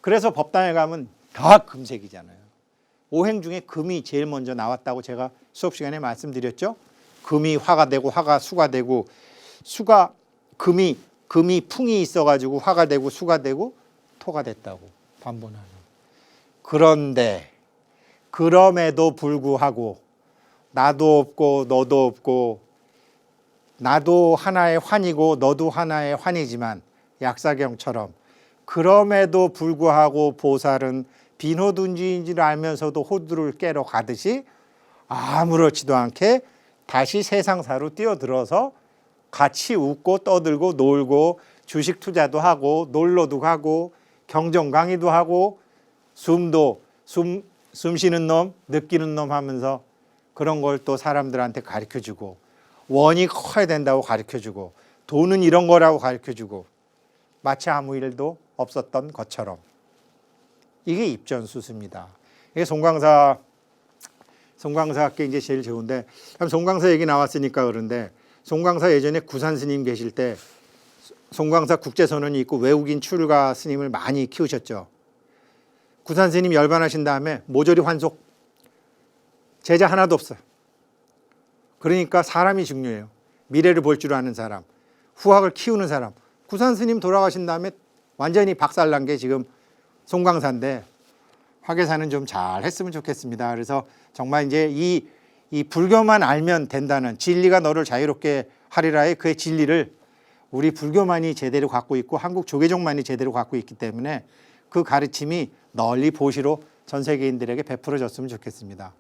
그래서 법당에 가면 다 금색이잖아요. 오행 중에 금이 제일 먼저 나왔다고 제가 수업 시간에 말씀드렸죠. 금이 화가 되고 화가 수가 되고 수가 금이 풍이 있어가지고 화가 되고 수가 되고 토가 됐다고 반본환원. 그런데 그럼에도 불구하고 나도 없고 너도 없고 나도 하나의 환이고 너도 하나의 환이지만 약사경처럼 그럼에도 불구하고 보살은 비호둔지인 줄 알면서도 호두를 깨러 가듯이 아무렇지도 않게 다시 세상사로 뛰어들어서 같이 웃고 떠들고 놀고 주식 투자도 하고 놀러도 가고 경전 강의도 하고 숨 쉬는 놈 느끼는 놈 하면서 그런 걸 또 사람들한테 가르쳐주고 원이 커야 된다고 가르쳐주고 돈은 이런 거라고 가르쳐주고 마치 아무 일도 없었던 것처럼 이게 입전수수입니다. 이게 송광사 학계 이제 제일 좋은데 송광사 얘기 나왔으니까 그런데 송광사 예전에 구산 스님 계실 때 송광사 국제선언이 있고 외국인 출가 스님을 많이 키우셨죠. 구산 스님 열반하신 다음에 모조리 환속 제자 하나도 없어요. 그러니까 사람이 중요해요. 미래를 볼 줄 아는 사람, 후학을 키우는 사람. 구산 스님 돌아가신 다음에 완전히 박살난 게 지금 송광사인데 화계사는 좀 잘 했으면 좋겠습니다. 그래서 정말 이제 이 불교만 알면 된다는 진리가 너를 자유롭게 하리라의 그의 진리를 우리 불교만이 제대로 갖고 있고 한국 조계종만이 제대로 갖고 있기 때문에 그 가르침이 널리 보시로 전 세계인들에게 베풀어졌으면 좋겠습니다.